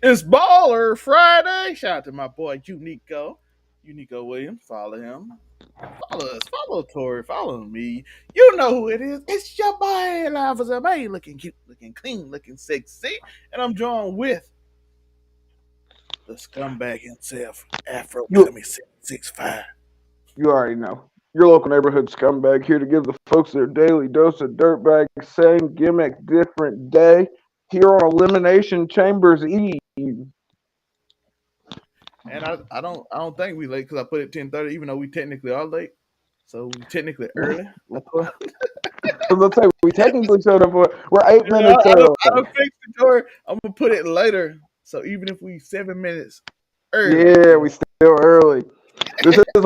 It's Baller Friday. Shout out to my boy Unico Williams. Follow him. Follow us. Follow Tori. Follow me. You know who it is. It's your boy Live as a May, looking cute, looking clean, looking sexy. And I'm joined with the scumbag himself, Afro You Gummy 765. you already know. Your local neighborhood scumbag here to give the folks their daily dose of dirtbag. Same gimmick, different day. Here on Elimination Chambers Eve. And I don't think we late because I put it 10:30, even though we technically are late. So we technically early. Let's say we technically showed up. We're 8 minutes I early. don't fix the door. I'm gonna put it later. So even if we 7 minutes early, Yeah, we still early. This is a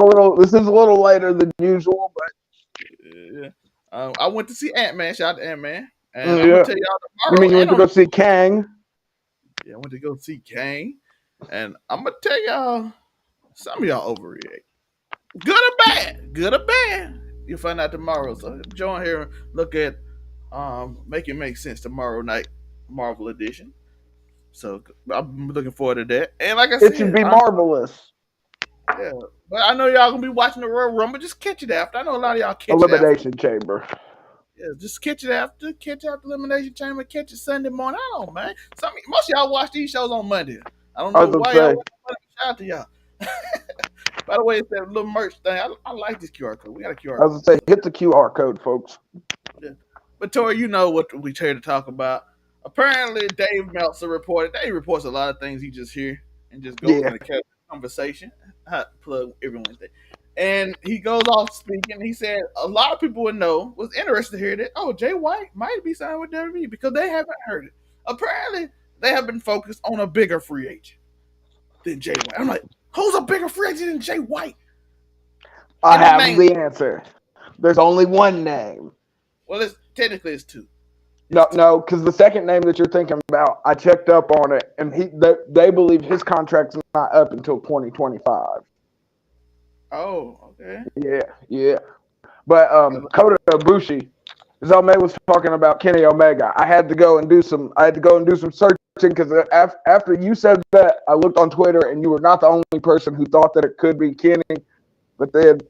little later than usual, but yeah. I went to see Ant Man. Shout out to Ant Man, and I'm gonna yeah. tell y'all You tomorrow. mean you And went to go see Kang? I went to go see Kane, and I'm gonna tell y'all some of y'all overreact. Good or bad? Good or bad? You'll find out tomorrow. So join here and look at Make It Make Sense tomorrow night, Marvel edition. So I'm looking forward to that. And like I It should said, be marvelous. yeah, but I know y'all gonna be watching the Royal Rumble. Just catch it after. I know a lot of y'all catch it after. Elimination Chamber. Yeah, just catch it after. Catch after Elimination Chamber. Catch it Sunday morning. I don't know, man. Most of y'all watch these shows on Monday. I don't I know was gonna why y'all say. watch on Monday. Shout out to y'all. By the way, it's that little merch thing. I like this QR code. We got a QR I was code. gonna say, hit the QR code, folks. Yeah. But Tori, you know what we here to talk about. Apparently, Dave Meltzer reported. Dave reports a lot of things he just hear and just goes Yeah. in a casual conversation. Hot plug every Wednesday. And he goes off speaking. He said a lot of people would know, was interested to hear that, oh, Jay White might be signed with WWE because they haven't heard it. Apparently, they have been focused on a bigger free agent than Jay White. I'm like, who's a bigger free agent than Jay White? I And the have name, the answer. There's only one name. well, it's technically it's two. It's No, two. no, because the second name that you're thinking about, I checked up on it, and they believe his contract's not up until 2025. Oh, okay. Yeah, yeah. But Kota Ibushi, Zelme was talking about Kenny Omega. I had to go and do some. I had to go and do some searching because after you said that, I looked on Twitter, and you were not the only person who thought that it could be Kenny. But then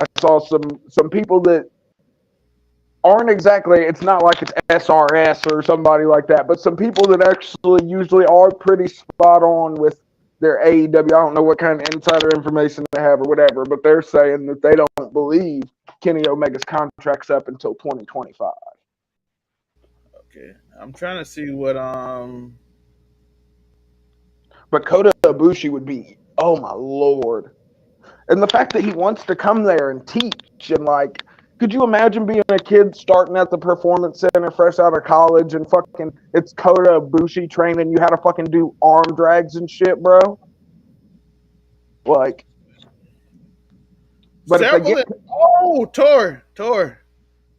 I saw some people that aren't exactly. It's not like it's SRS or somebody like that, but some people that actually usually are pretty spot on with their AEW. I don't know what kind of insider information they have or whatever, but they're saying that they don't believe Kenny Omega's contract's up until 2025. Okay. I'm trying to see what But Kota Ibushi would be, oh my lord. And the fact that he wants to come there and teach and like, could you imagine being a kid starting at the performance center fresh out of college and fucking it's Kota Ibushi training you how to fucking do arm drags and shit, bro? Like, but if they several get in, Tor.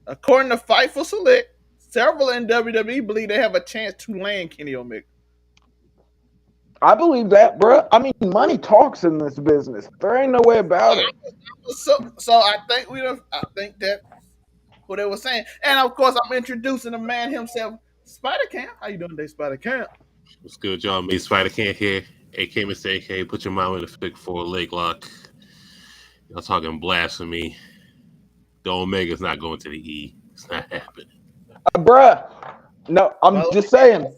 According to Fightful Select, several in WWE believe they have a chance to land Kenny Omega. I believe that, bro. I mean, money talks in this business. There ain't no way about it. So I think I think that what they were saying. And of course I'm introducing the man himself, Spider Cam. How you doing today, Spider Cam? What's good, y'all? Me, Spider Can't here. AK Mr. AK, put your mom in the fig for a leg lock. Y'all talking blasphemy. The Omega's not going to the E. It's not happening. Bruh. No, I'm Well, just saying.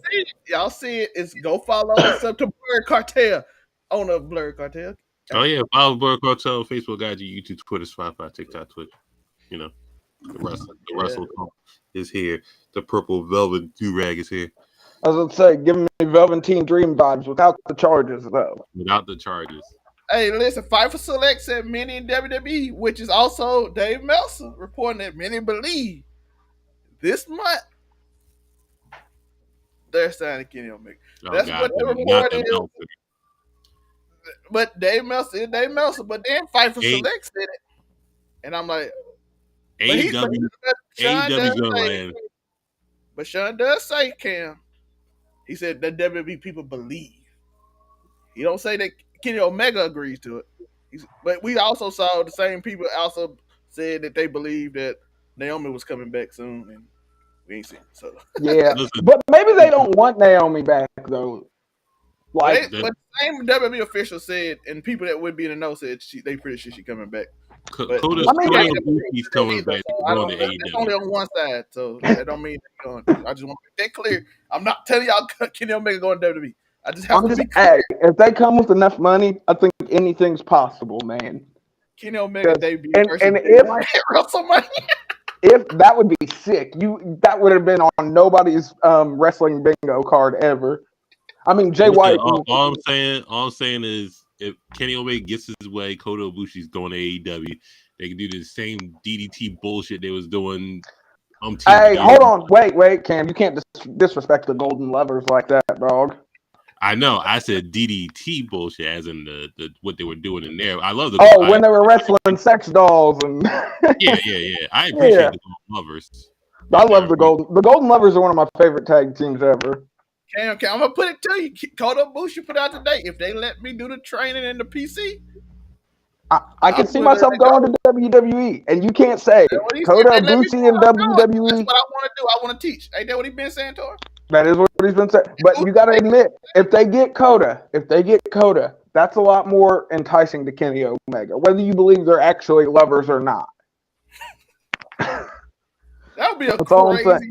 y'all see it. It's go follow us up to Blur Cartel on the Blur Cartel. Oh, yeah. Follow Bird Cartel, Facebook, IG, YouTube, Twitter, Spotify, TikTok, Twitch. You know, the Yeah. Russell is here. The purple velvet do-rag is here. I was gonna say, give me Velveteen Dream vibes without the charges, though. Without the charges. Hey, listen, Fight for Select said many in WWE, which is also Dave Meltzer, reporting that many believe this month they're signing Kenny Omega. Oh, That's God. what the Not report the is. Meltzer. But Dave Meltzer is Dave Meltzer. But then Fight for A- Select said it. And I'm like, AEW, Sean does gonna say, land. but Sean does say, Cam, he said that WWE people believe. He don't say that Kenny Omega agrees to it. But we also saw the same people also said that they believe that Naomi was coming back soon, and we ain't seen it. So Yeah, Listen, but maybe they don't want Naomi back though. Like, But the same WWE official said, and people that would be in the know said they pretty sure she coming back. But Kota I mean, Ibushi's coming back so to I go don't. to It's only AEW. on one side, so that don't mean that you're going. I just want to make that clear. I'm not telling y'all Kenny Omega going to WWE. I just have I'm to just, be clear. hey, if they come with enough money, I think anything's possible, man. Kenny Omega debut And versus if WrestleMania. if that would be sick, that would have been on nobody's wrestling bingo card ever. I mean, Jay Listen, White. all I'm saying is, if Kenny Omega gets his way, Kota Ibushi's going to AEW. They can do the same DDT bullshit they was doing. Hey, hold on, wait, Cam, you can't disrespect the Golden Lovers like that, dog. I know. I said DDT bullshit, as in the what they were doing in there. I love the when they were wrestling sex dolls and yeah. I appreciate the Golden Lovers. I love the Golden Lovers are one of my favorite tag teams ever. Okay, I'm gonna put it to you. Kota Ibushi put out today. If they let me do the training in the PC, I can see myself going to WWE, and you can't say Kota Ibushi in WWE. That's what I want to do. I want to teach. Ain't that what he been saying to her? That is what he's been saying. But you got to admit, if they get Kota, that's a lot more enticing to Kenny Omega, whether you believe they're actually lovers or not. That would be a crazy twist.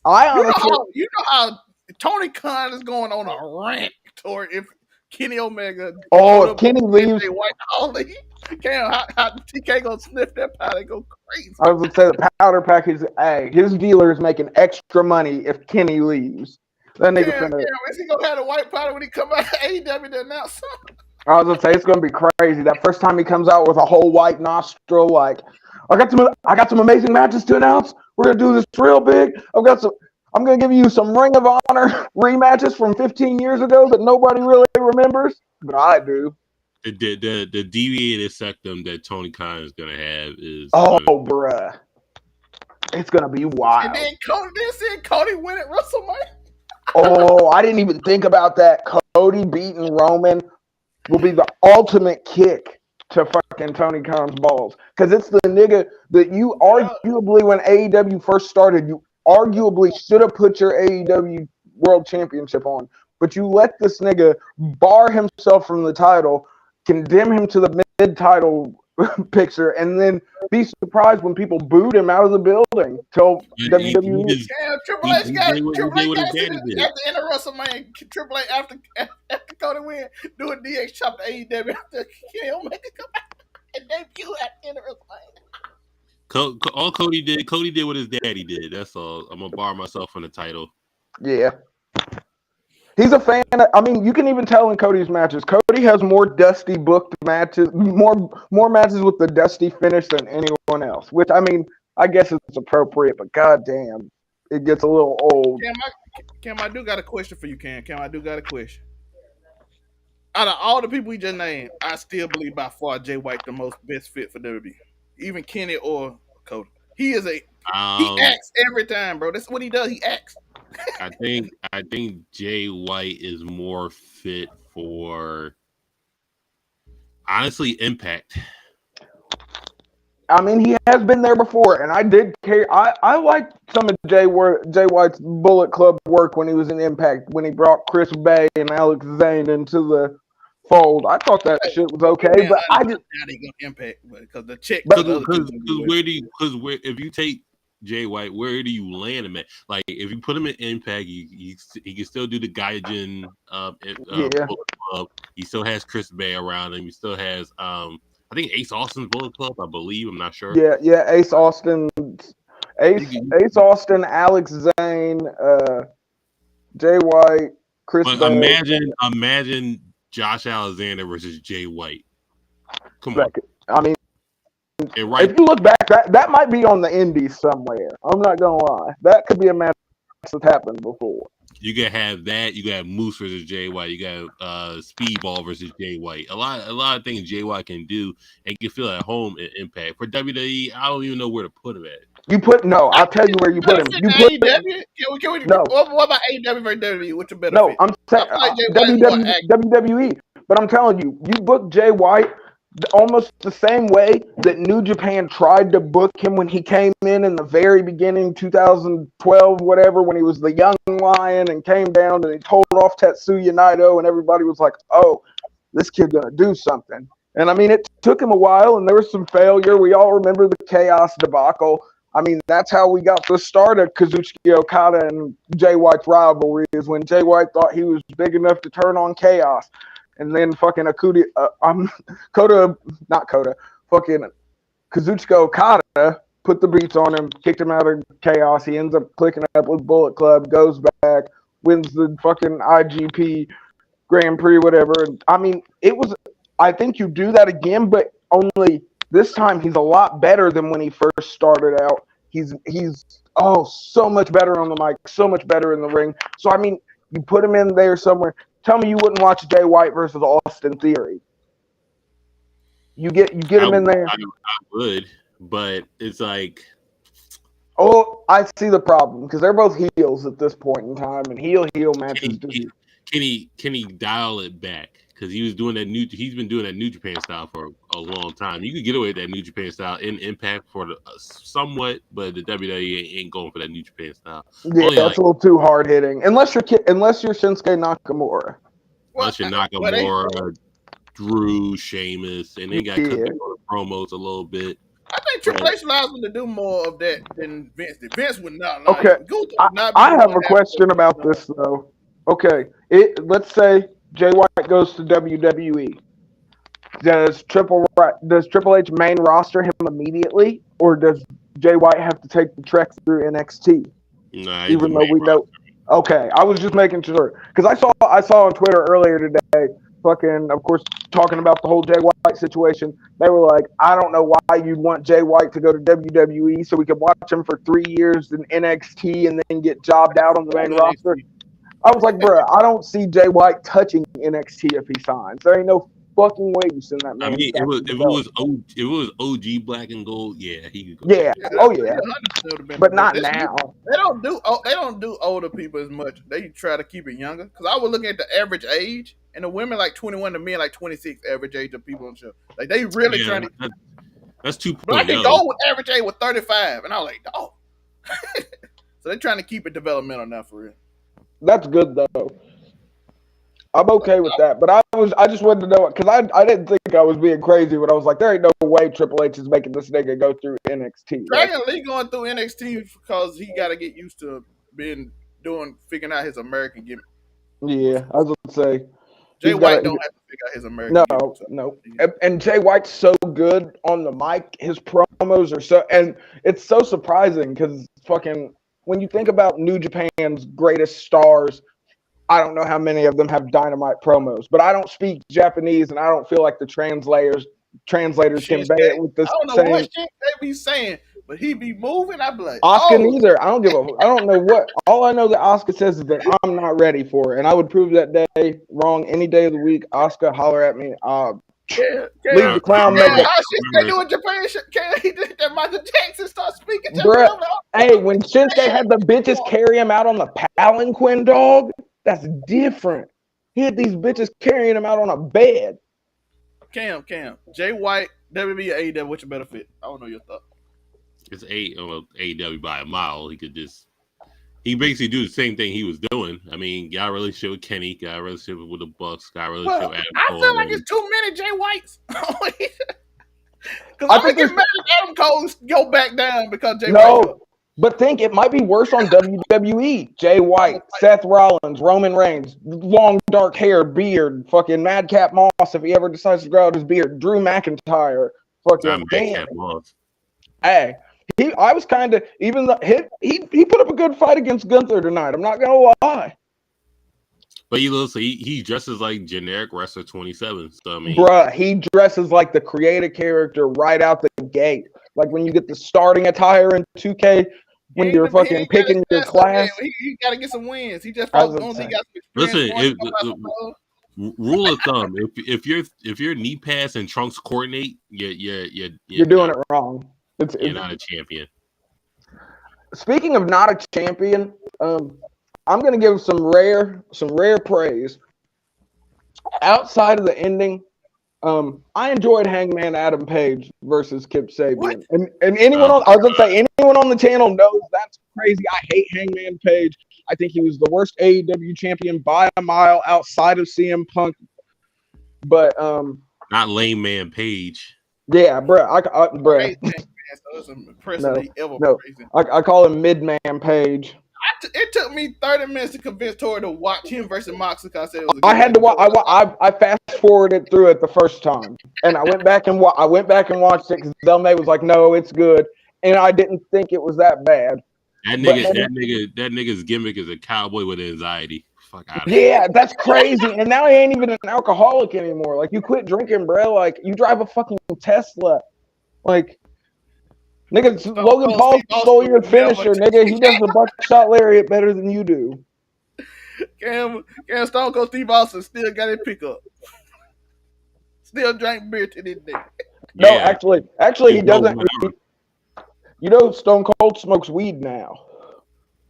You know how Tony Khan is going on a rant toward if Kenny Omega. If Kenny leaves, White Holly. How TK gonna sniff that powder? Go crazy. I was gonna say the powder package. Hey, his dealer is making extra money if Kenny leaves. That nigga is he gonna have the white powder when he come out of AEW to announce something? I was gonna say it's gonna be crazy. That first time he comes out with a whole white nostril, like I got some amazing matches to announce. We're gonna do this real big. I'm gonna give you some Ring of Honor rematches from 15 years ago that nobody really remembers, but I do. The deviated septum that Tony Khan is gonna have is bruh, it's gonna be wild. And then Cody win at WrestleMania. I didn't even think about that. Cody beating Roman will be the ultimate kick to fucking Tony Khan's balls, because it's the nigga that you arguably, when AEW first started, you arguably should have put your AEW World Championship on, but you let this nigga bar himself from the title, condemn him to the mid-title picture, and then be surprised when people booed him out of the building. Till WWE. Triple H got at the end of WrestleMania. Triple H after Cody win, do a DX chop to AEW after Kenny Omega come out and debut at the end of WrestleMania. All Cody did what his daddy did. That's all. I'm gonna bar myself from the title. Yeah. He's a fan. I mean, you can even tell in Cody's matches. Cody has more dusty booked matches, more matches with the dusty finish than anyone else. Which, I mean, I guess it's appropriate, but goddamn, it gets a little old. Cam, I do got a question for you, Cam. I do got a question. Out of all the people we just named, I still believe by far Jay White the most best fit for WWE. Even Kenny or Cody. He acts every time, bro. That's what he does. He acts. I think Jay White is more fit for, honestly, Impact. I mean, he has been there before, and I did care. I liked some of Jay White's Bullet Club work when he was in Impact, when he brought Chris Bay and Alex Zane into the fold. I thought that shit was okay, but I just Impact because the check. Because if you take Jay White, where do you land him at? Like, if you put him in Impact, he can still do the Gaijin Bullet Club. He still has Chris Bay around him. He still has I think Ace Austin's Bullet Club, I believe. I'm not sure. Yeah, Ace Austin, Alex Zane, Jay White, Chris Bay. Imagine Josh Alexander versus Jay White. Come on. I mean, if you look back, that might be on the indies somewhere. I'm not gonna lie. That could be a match that's happened before. You can have that. You got Moose versus Jay White. You got Speedball versus Jay White. A lot of things Jay White can do and can feel at home in Impact. For WWE, I don't even know where to put him at. I'll tell you where you put him. What about AEW versus WWE? What's your better? No, I'm saying WWE. But I'm telling you, you book Jay White almost the same way that New Japan tried to book him when he came in the very beginning, 2012, whatever, when he was the young lion and came down and he told off Tetsuya Naito, and everybody was like, oh, this kid's going to do something. And I mean, it took him a while, and there was some failure. We all remember the Chaos debacle. I mean, that's how we got the start of Kazuchika Okada and Jay White's rivalry, is when Jay White thought he was big enough to turn on Chaos. And then fucking fucking Kazuchika Okada put the beats on him, kicked him out of Chaos. He ends up clicking up with Bullet Club, goes back, wins the fucking IGP Grand Prix, whatever. I mean, I think you do that again, but only this time he's a lot better than when he first started out. He's so much better on the mic, so much better in the ring. So I mean, you put him in there somewhere. Tell me you wouldn't watch Jay White versus Austin Theory. You get him in there. I would, but it's like, oh, I see the problem because they're both heels at this point in time, and heel matches. Can he dial it back? Because he's been doing that New Japan style for a long time. You could get away with that New Japan style in Impact for somewhat, but the WWE ain't going for that New Japan style. Yeah, that's a little too hard hitting. Unless you're Shinsuke Nakamura. Unless you're Nakamura, Drew, Sheamus, and they got cut the promos a little bit. I think Triple H allows him to do more of that than Vince did. Vince would not. Okay, I have a question about this though. Okay, let's say Jay White goes to WWE. Does Triple H main roster him immediately, or does Jay White have to take the trek through NXT? Nah, even though we know. Okay, I was just making sure because I saw on Twitter earlier today, fucking, of course, talking about the whole Jay White situation. They were like, I don't know why you'd want Jay White to go to WWE so we could watch him for 3 years in NXT and then get jobbed out on the main roster. I was like, bro, I don't see Jay White touching NXT if he signs. There ain't no fucking way you send that man. I mean, if it was OG Black and Gold, yeah, he could go. Yeah, but not now. They don't do older people as much. They try to keep it younger. Because I was looking at the average age, and the women like 21, the men like 26 average age of people on the show. Like they really trying to. That's 2.0. Black and Gold with average age was 35, and I was like, oh. So they're trying to keep it developmental now for real. That's good though. I'm okay with that, but I just wanted to know because I didn't think I was being crazy when I was like, there ain't no way Triple H is making this nigga go through NXT. Dragon Lee going through NXT because he got to get used to figuring out his American gimmick. Yeah, I was gonna say Jay White don't have to figure out his American gimmick. No. And Jay White's so good on the mic. His promos are so, and it's so surprising because fucking when you think about New Japan's greatest stars. I don't know how many of them have dynamite promos, but I don't speak Japanese, and I don't feel like the translators convey it with the same. I don't know what shit they be saying, but he be moving. I be like, Asuka neither. I don't know what. All I know that Asuka says is that I'm not ready for it, and I would prove that day wrong any day of the week. Asuka, holler at me. Leave the clown makeup. They do in Japan. He did that Michael Jackson start speaking to him. Hey, when Shinsuke had the bitches carry him out on the palanquin, dog. That's different. He had these bitches carrying him out on a bed. Cam. Jay White, WWE, AEW, what's your better fit? I don't know your thought. It's AEW by a mile. He basically do the same thing he was doing. I mean, got a relationship with Kenny, got a relationship with the Bucks, got a relationship with Adam Cole. I feel like it's too many Jay Whites. Because I think it's mad Adam Cole go back down because Jay White. But think it might be worse on WWE. Jay White, Seth Rollins, Roman Reigns, long dark hair, beard, fucking Madcap Moss if he ever decides to grow out his beard. Drew McIntyre, fucking damn. Hey, I was kind of even though he put up a good fight against Gunther tonight. I'm not gonna lie. But he dresses like generic wrestler 27. So I mean, bruh, he dresses like the creative character right out the gate. Like when you get the starting attire in 2K. When you're fucking picking your class, he got to get some wins. He just got some listen. Rule of thumb: if your knee pass and trunks coordinate, you're doing it wrong. You're not a champion. Speaking of not a champion, I'm gonna give some rare praise. Outside of the ending, I enjoyed Hangman Adam Page versus Kip What? Sabian, and anyone on I was gonna say anyone on the channel knows that's crazy. I hate Hangman Page. I think he was the worst AEW champion by a mile outside of CM Punk. But not Lame Man Page. yeah, bro, bro. Crazy man, so it's impressively ever praising. I call him Midman Page. It took me 30 minutes to convince Tori to watch him versus Moxley because I said it was a I had to watch. I fast forwarded through it the first time, and I went back and watched it because Zelmay was like, "No, it's good," and I didn't think it was that bad. That nigga's gimmick is a cowboy with anxiety. Fuck out of here. Yeah, that's crazy. And now he ain't even an alcoholic anymore. Like, you quit drinking, bro. Like, you drive a fucking Tesla. Like, nigga, Logan Paul stole your finisher, nigga. He does the buckshot lariat better than you do. Cam Stone Cold Steve Austin still got his pickup. Still drank beer to this day. No, actually, he doesn't. You know, Stone Cold smokes weed now.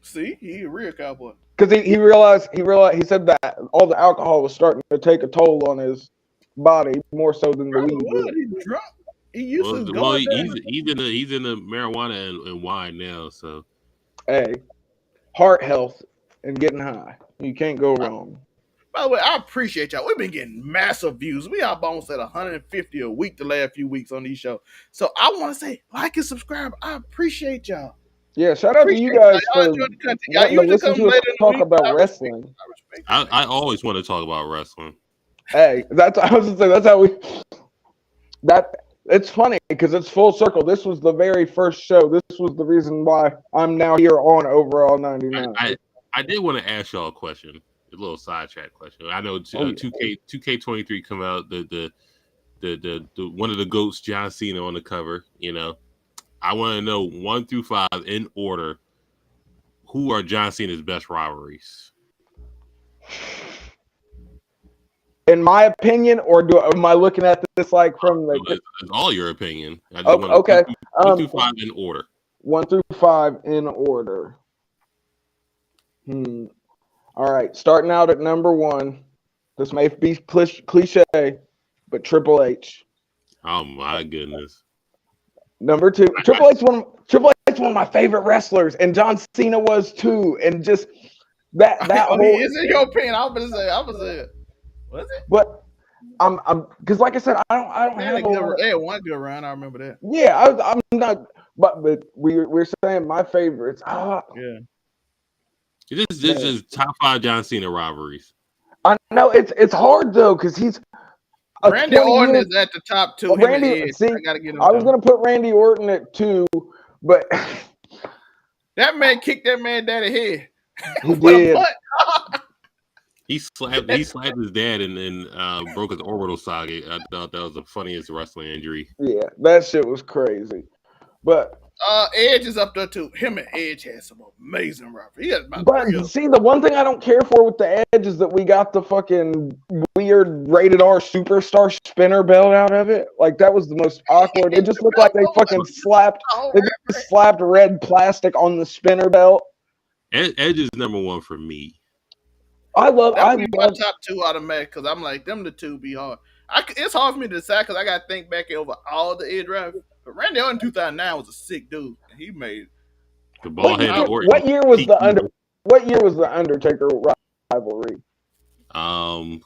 See, he a real cowboy. Because he realized he said that all the alcohol was starting to take a toll on his body more so than the weed. He's drunk. He used to go. Well, he's in the marijuana and wine now. So, hey, heart health and getting high, you can't go wrong. By the way, I appreciate y'all. We've been getting massive views. We are almost at 150 a week the last few weeks on these shows. So I want to say, like and subscribe. I appreciate y'all. Yeah, shout out to you guys for listen to us talk about wrestling. I always want to talk about wrestling. Hey, I was gonna say that's how we. It's funny because it's full circle. This was the very first show. This was the reason why I'm now here on Overall 99. I did want to ask y'all a question, a little sidetrack question. I know 2K23 come out the one of the GOATs, John Cena, on the cover. You know, I want to know 1 through 5 in order. Who are John Cena's best rivalries? In my opinion, or am I looking at this like from the? It's all your opinion. Okay. 1 through 5 in order. 1 through 5 in order. All right. Starting out at number 1. This may be cliche, but Triple H. Oh my goodness. Number 2, Triple H one of my favorite wrestlers, and John Cena was too, and just that whole. Is it your opinion? I was gonna say it. Was it? But I'm because like I said, I don't have one good round. I remember that. Yeah, I'm not, but we're saying my favorites. Yeah. This is top 5 John Cena rivalries. I know it's hard though because he's. Randy Orton is at the top 2. Randy, I was gonna put Randy Orton at 2, but that man kicked that man daddy head. He did. He slapped his dad and broke his orbital socket. I thought that was the funniest wrestling injury. Yeah, that shit was crazy. But Edge is up there too. Him and Edge had some amazing rivalry. But see, the one thing I don't care for with the Edge is that we got the fucking weird rated R superstar spinner belt out of it. Like that was the most awkward. It just looked like they fucking slapped red plastic on the spinner belt. Edge is number 1 for me. I love my top 2 automatic because I'm like them. The 2 be hard. It's hard for me to decide because I got to think back over all the Edge rivalries. But Randy Orton 2009 was a sick dude. He made the ball head. What year was the Undertaker rivalry?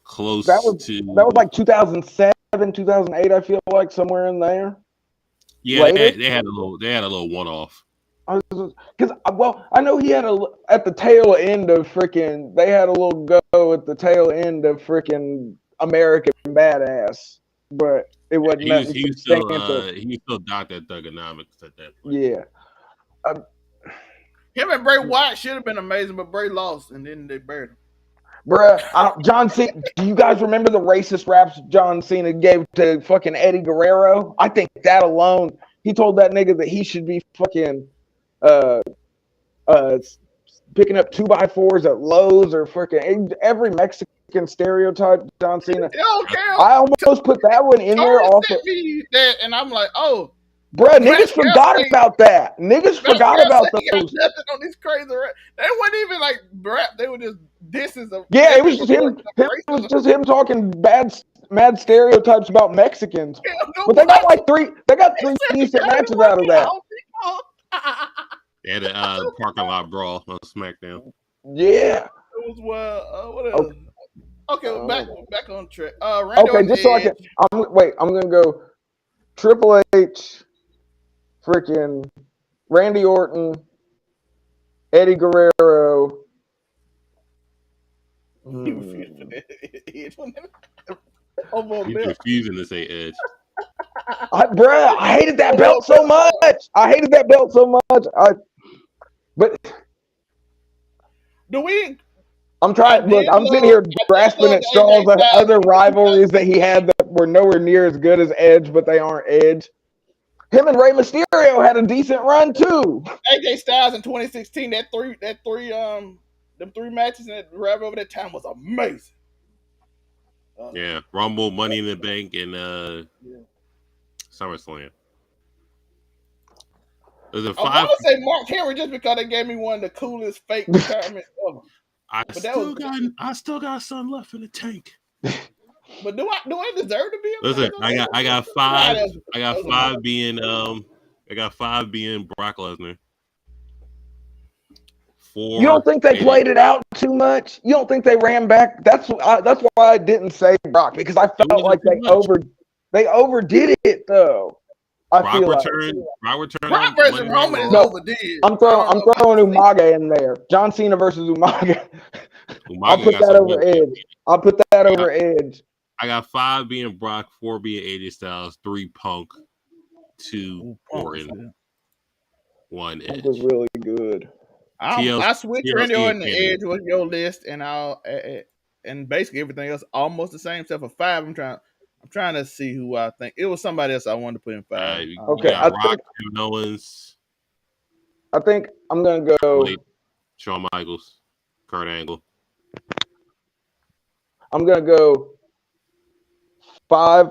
Close that was to that was like 2007, 2008. I feel like somewhere in there. Yeah, they had a little one-off. Because I know he had at the tail end of freaking. They had a little go at the tail end of freaking American Badass, but it wasn't. He was still Dr. Thugonomics at that point. Yeah. Him and Bray Wyatt should have been amazing, but Bray lost, and then they buried him. Bruh, John Cena. Do you guys remember the racist raps John Cena gave to fucking Eddie Guerrero? I think that alone, he told that nigga that he should be fucking. Picking up 2x4s at Lowe's or freaking every Mexican stereotype John Cena. I almost put that one in there also. That, and I'm like, oh, bruh, niggas forgot about that. Niggas forgot about those. Nothing on these crazy. They weren't even like rap. They were just disses of. Yeah, it was just him. It was just him talking bad mad stereotypes about Mexicans. But they got like three decent matches out of that. They had a parking lot brawl on SmackDown. Yeah. It was what else? Okay, back on track. Randy Okay, Orton, just so I can. I'm gonna go Triple H, freaking Randy Orton, Eddie Guerrero. You're confusing to say Edge. Bruh, I hated that belt so much. But do we? I'm trying. Look, I'm sitting here grasping at straws at other rivalries that he had that were nowhere near as good as Edge, but they aren't Edge. Him and Rey Mysterio had a decent run too. AJ Styles in 2016, them three matches in that rivalry over that time was amazing. Yeah, Rumble, Money in the Bank, and SummerSlam. I want to say Mark Henry just because they gave me one of the coolest fake retirement ever. I still got some left in the tank. But do I deserve to be? Listen, I got five. I got five being Brock Lesnar. 4. You don't think they played it out too much? You don't think they ran back? That's why I didn't say Brock, because I felt like they overdid it though. Brock versus Roman is overdid. I'm throwing Umaga in there. John Cena versus Umaga. I'll put that over Edge. I got 5 being Brock, 4 being AJ Styles, 3 Punk, 2 Orton, 1 Edge. That was really good. I switched Randy Orton to Edge with your list, and basically everything else almost the same except for 5. I'm trying to see who I think it was. Somebody else I wanted to put in 5. Okay, I think Kevin Owens. I think I'm gonna go Shawn Michaels, Kurt Angle. I'm gonna go 5.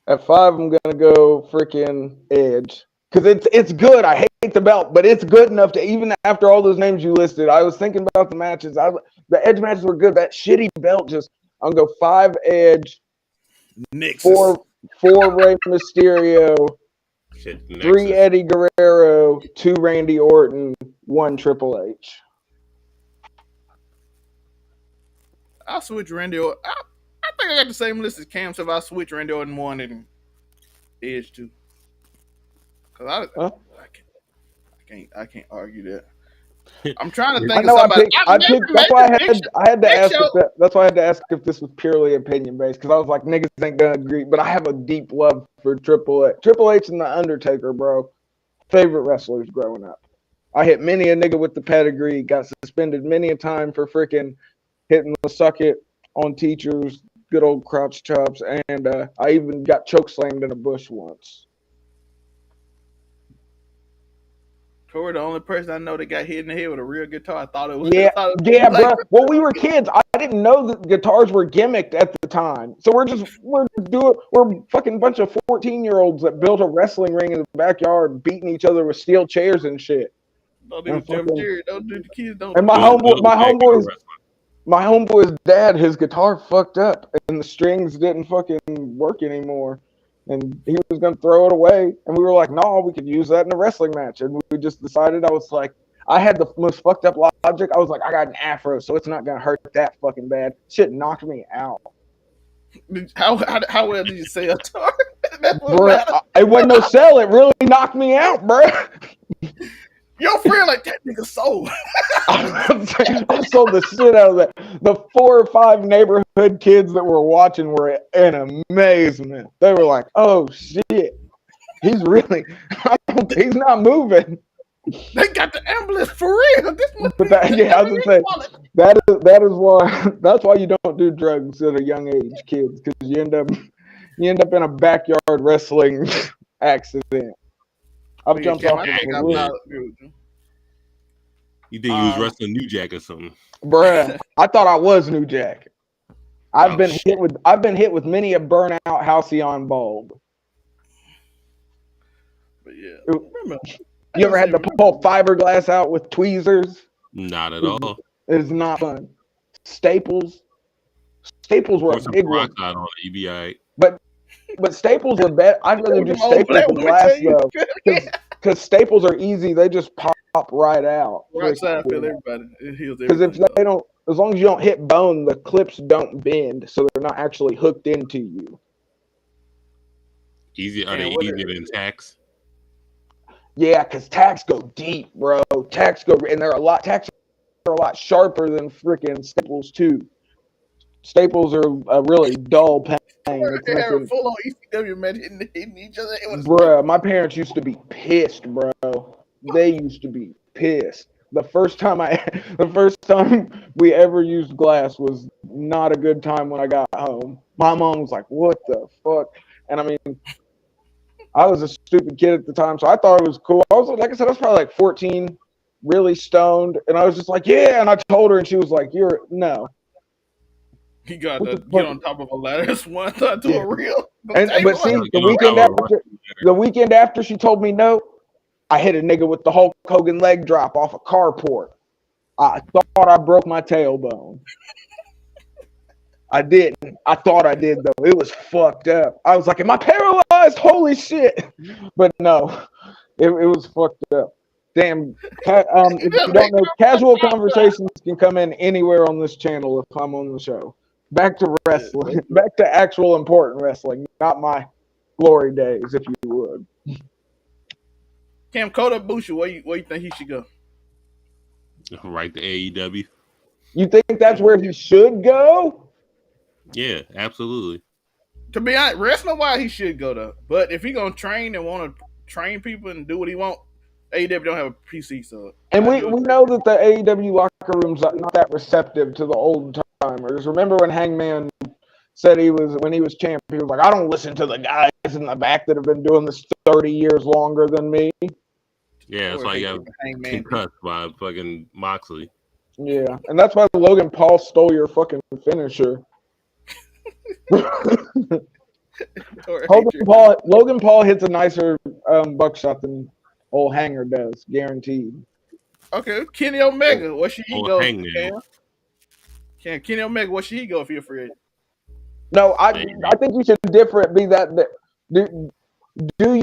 At 5, I'm gonna go freaking Edge. Because it's good. I hate the belt, but it's good enough to, even after all those names you listed, I was thinking about the matches. The Edge matches were good. That shitty belt I'm going to go 5 Edge, 4 Rey Mysterio, 3 Eddie Guerrero, 2 Randy Orton, 1 Triple H. I'll switch Randy Orton. I think I got the same list as Cam, so if I switch Randy Orton 1 and Edge 2. Cause I can't argue that. I'm trying to think of somebody. That's why I had to ask. That's why I had to ask if this was purely opinion based. Because I was like, niggas ain't gonna agree. But I have a deep love for Triple H. Triple H and the Undertaker, bro. Favorite wrestlers growing up. I hit many a nigga with the pedigree. Got suspended many a time for freaking hitting the suck it on teachers. Good old crouch chops, and I even got chokeslammed in a bush once. Corey, the only person I know that got hit in the head with a real guitar. I thought it was. Yeah, bro. Well, we were kids. I didn't know that guitars were gimmicked at the time. So we're fucking bunch of 14-year-olds that built a wrestling ring in the backyard, beating each other with steel chairs and shit. Don't do the kids. Don't. And my homeboy's dad, his guitar fucked up, and the strings didn't fucking work anymore. And he was going to throw it away. And we were like, no, we could use that in a wrestling match. And we just decided, I was like, I had the most fucked up logic. I was like, I got an afro, so it's not going to hurt that fucking bad. Shit knocked me out. How well did you say it? It wasn't no sell. It really knocked me out, bro. Your friend like that nigga sold. I sold the shit out of that. The 4 or 5 neighborhood kids that were watching were in amazement. They were like, "Oh shit, he's not moving." They got the ambulance for real. That's why you don't do drugs at a young age, kids, because you end up in a backyard wrestling accident. I've jumped off. You think you was wrestling New Jack or something? Bruh, I thought I was New Jack. I've been hit with many a burnout halcyon bulb. But yeah, you ever had to pull fiberglass out with tweezers? Not at all. It's not fun. Staples, Staples were Pour a some big one, peroxide on it, you be all right. but Staples are better. I'd rather do Them old Staples black than women tell glass you. though, because Staples are easy. They just pop right out. Right side feel everybody. It heals Because if everything up. they don't, as long as you don't hit bone, the clips don't bend, so they're not actually hooked into you. Easy, are And they what easier than tacks? Yeah, because tacks go deep, bro. Tacks go, and tacks are a lot sharper than freaking Staples too. Staples are a really dull pain. It's they have a nothing, full on ECW match hitting each other. It was bruh. My parents used to be pissed, bro. They used to be pissed. The first time we ever used glass was not a good time when I got home. My mom was like, "What the fuck?" And I mean, I was a stupid kid at the time, so I thought it was cool. I was like I said, I was probably like 14, really stoned, and I was just like, "Yeah." And I told her, and she was like, "You're no." he got What to the get fuck? on top of a ladder. That's one to Yeah. a real And but table. see, Like, You know, the weekend after she told me no, I hit a nigga with the Hulk Hogan leg drop off a carport. I thought I broke my tailbone. I didn't. I thought I did though. It was fucked up. I was like, "Am I paralyzed? Holy shit!" But no, it was fucked up. Damn. you If just you make don't know, casual conversations can come in anywhere on this channel if I'm on the show. Back to wrestling. Back to actual important wrestling, not my glory days, if you would. Cam Kota Ibushi, where you think he should go? right to AEW. You think that's where he should go? Yeah, absolutely. To be honest, wrestling wise, he should go though. But if he gonna train and want to train people and do what he want, AEW don't have a PC, so And I we, do we agree. know that the AEW locker room's not that receptive to the old timers. Remember when Hangman said when he was champ, he was like, "I don't listen to the guys in the back that have been doing this 30 years longer than me." Yeah, that's Or why hate you got them Hangman people. concussed by fucking Moxley. Yeah, and that's why Logan Paul stole your fucking finisher. Or hate you. Logan Paul hits a nicer buckshot than old Hanger does, guaranteed. Okay, Kenny Omega, where should he Oh, go? Hangman. Kenny Omega, where should he go if you're free agent? No, Hey, I think you should differ it. Be that do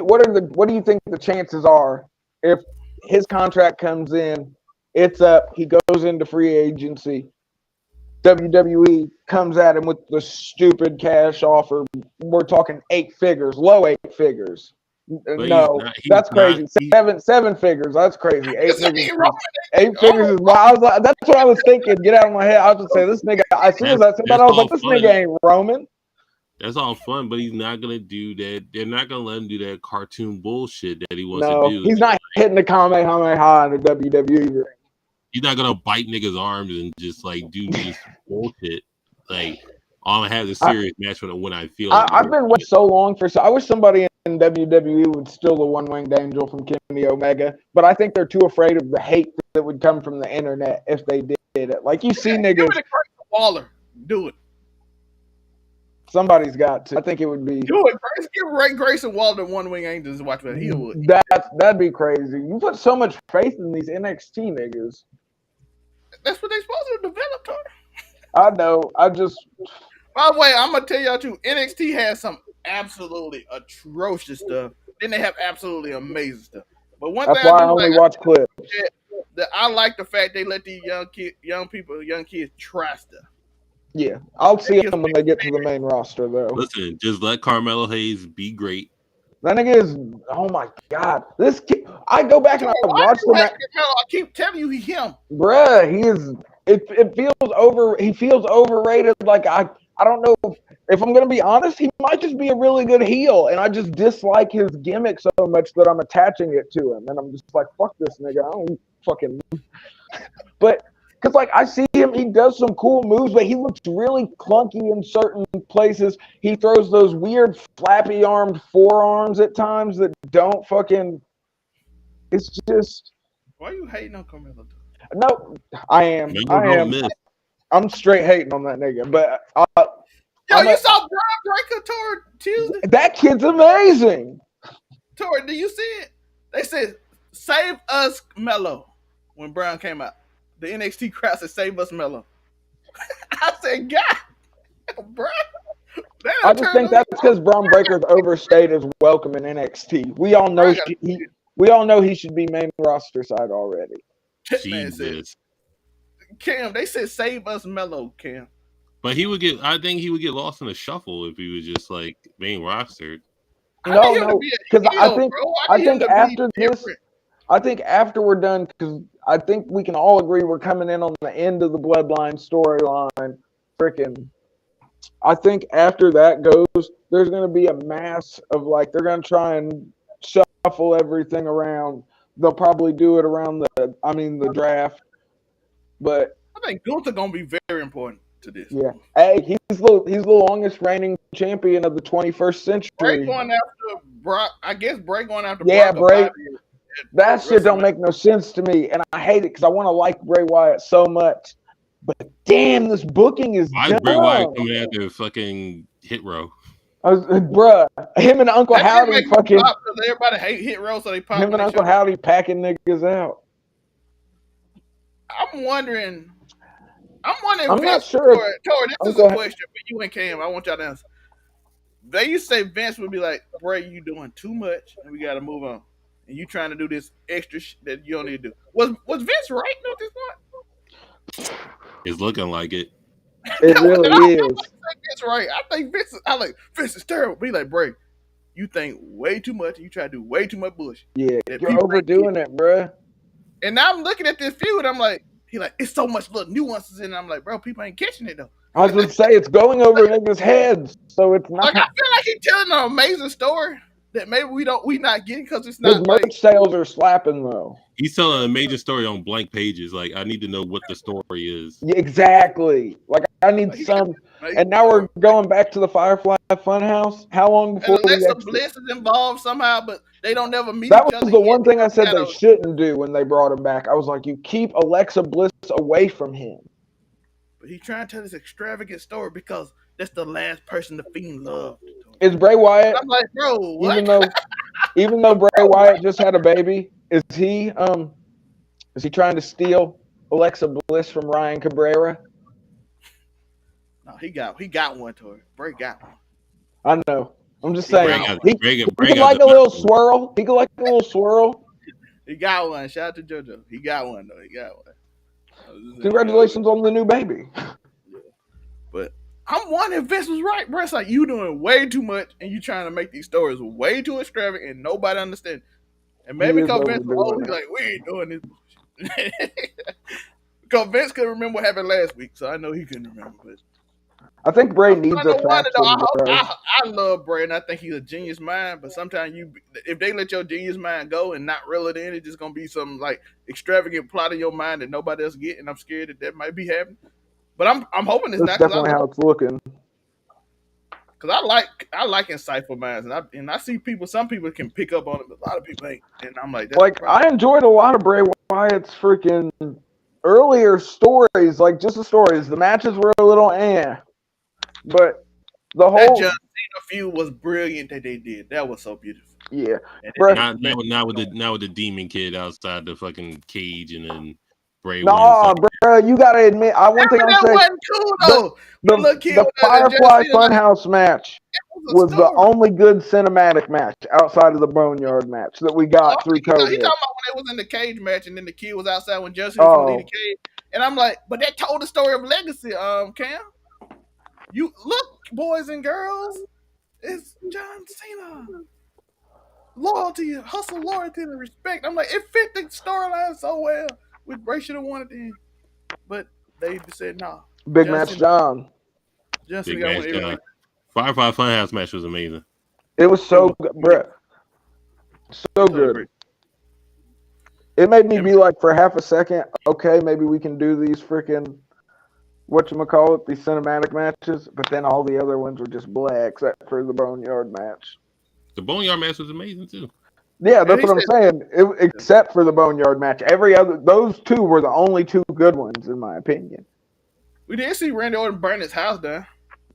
what do you think the chances are if his contract comes in, it's up, he goes into free agency, WWE comes at him with the stupid cash offer. We're talking 8 figures, low 8 figures. but he's No, not. He's that's not. crazy. Seven figures. That's crazy. Eight It's like figures. Roman. Eight figures Oh, is why I was like, that's what I was thinking. Get out of my head. I was just say this nigga. As soon as I said that, That's I was all like, this fun. nigga ain't Roman. That's all fun, but he's not gonna do that. They're not gonna let him do that cartoon bullshit that he wants to No, do. he's not hitting the Kamehameha in the WWE. He's not gonna bite niggas' arms and just like do just bullshit. Like, I'm gonna have a serious match when I feel like I've been waiting so long for. So I wish somebody in WWE would steal the one-winged angel from Kenny Omega, but I think they're too afraid of the hate that would come from the internet if they did it. Like you see give niggas, it a Grayson Waller. Do it. somebody's got to. I think it would be. Do it, Grace. Give Ray Grayson Waller the one wing angels and watch what he would. That'd be crazy. You put so much faith in these NXT niggas. That's what they supposed to develop, Tori. I know. I just. By the way, I'm gonna tell y'all too. NXT has some absolutely atrocious stuff. Then they have absolutely amazing stuff. But one That's thing I why I do only like, watch clips. that I like the fact they let these young kids try stuff. Yeah, I'll see them when they get to the main roster, though. Listen, just let Carmelo Hayes be great. That nigga is. Oh my god, this kid. I go back and I watch the match. I keep telling you, he's him. Bruh, he is. It feels over. He feels overrated. Like I don't know if I'm gonna be honest. He might just be a really good heel, and I just dislike his gimmick so much that I'm attaching it to him, and I'm just like, fuck this nigga. I don't fucking. But because like I see him, he does some cool moves, but he looks really clunky in certain places. He throws those weird flappy armed forearms at times that don't fucking. It's just. Why are you hating on Carmelo? No, I am. I'm straight hating on that nigga. But yo, you saw Brian Breaker toward Tuesday? That kid's amazing. Toward, do you see it? They said, "Save us, Mello." When Brian came out, the NXT crowd said, "Save us, Mello." I said, "God." bro. I just think that's because Braun Breaker's overstayed his welcome in NXT. We all know he should be main roster side already. That man said, Jesus. Cam, they said save us Mello, Cam. But I think he would get lost in the shuffle if he was just like being rostered. I need him to be a because heel, bro. I think after this, I think after we're done, because I think we can all agree we're coming in on the end of the Bloodline storyline. Freaking, I think after that goes, there's going to be a mass of like they're going to try and shuffle everything around. They'll probably do it around the draft, but I think Gunther gonna be very important to this. Yeah, hey, he's the longest reigning champion of the 21st century. Bray going after Brock. I guess Bray going after yeah, Brock. Bray. That shit don't make no sense to me, and I hate it because I want to like Bray Wyatt so much. But damn, this booking is dumb. Bray Wyatt coming after fucking Hit Row? Bruh, him and Uncle Howdy fucking. Everybody hate Hit Row, so they pop. Him and Uncle Howdy packing niggas out. I'm wondering. I'm not sure. Tori, this is a question for you and Cam. I want y'all to answer. They used to say Vince would be like, Bray, you doing too much, and we got to move on. And you trying to do this extra that you don't need to do. Was Vince right at this point? It's looking like it. It really is. Vince right. I think Vince is terrible. Be like, Bray, you think way too much, and you try to do way too much bullshit. Yeah, you're overdoing it, bruh. And now I'm looking at this feud, I'm like, it's so much little nuances in it. I'm like, bro, people ain't catching it though. I was gonna say it's going over niggas' heads, so it's not. Like I feel like he's telling an amazing story that maybe we not getting because it's not. His merch sales are slapping though. He's telling a major story on blank pages. Like I need to know what the story is. Yeah, exactly. Like I need some. And now we're going back to the Firefly Funhouse. How long before Alexa Bliss is involved somehow, but they don't never meet each other? That was the one thing I said they shouldn't do when they brought him back. I was like, you keep Alexa Bliss away from him. But he's trying to tell this extravagant story because that's the last person the Fiend loved. Is Bray Wyatt? I'm like, bro, what? Even though Bray Wyatt just had a baby, is he trying to steal Alexa Bliss from Ryan Cabrera? No, he got one, Tori. Bray got one. I know. I'm just saying. He could like a little swirl. He could like a little swirl. He got one. Shout out to JoJo. He got one though. He got one. Congratulations on the new baby. Yeah. But I'm wondering if Vince was right, bro. It's like you doing way too much and you trying to make these stories way too extravagant and nobody understands. And maybe because Vince was old, he's like, we ain't doing this bullshit. Because Vince couldn't remember what happened last week, so I know he couldn't remember. But I think Bray needs a faction. I love Bray, and I think he's a genius mind. But sometimes if they let your genius mind go and not reel it in, it's just gonna be some like extravagant plot in your mind that nobody else get. And I'm scared that might be happening. But I'm hoping it's not. That's definitely how it's looking. Because I like insightful minds, and I see some people can pick up on it, but a lot of people ain't. And I'm like, I enjoyed a lot of Bray Wyatt's freaking earlier stories, like just the stories. The matches were a little but the whole John Cena feud was brilliant that they did. That was so beautiful. Yeah, now with the demon kid outside the fucking cage, and then Bray. Bro, you gotta admit, one thing I'm saying, wasn't cool though. The Firefly Funhouse match was the only good cinematic match outside of the Boneyard match that we got through COVID. He talking about when they was in the cage match, and then the kid was outside when Justin was going to leave the cage, and I'm like, but that told the story of legacy, Cam. You look, boys and girls, it's John Cena. Loyalty, hustle, loyalty, and respect. I'm like, it fit the storyline so well. Which Bray should have won at the end, but they said no. Big match, John. Big match, John. Firefly Funhouse match was amazing. It was so good, bro. So good. It made me be like, for half a second, okay, maybe we can do these freaking whatchamacallit, these cinematic matches, but then all the other ones were just blah, except for the Boneyard match. The Boneyard match was amazing too. Yeah, that's what I'm saying. Except for the Boneyard match, those two were the only two good ones, in my opinion. We did see Randy Orton burn his house down.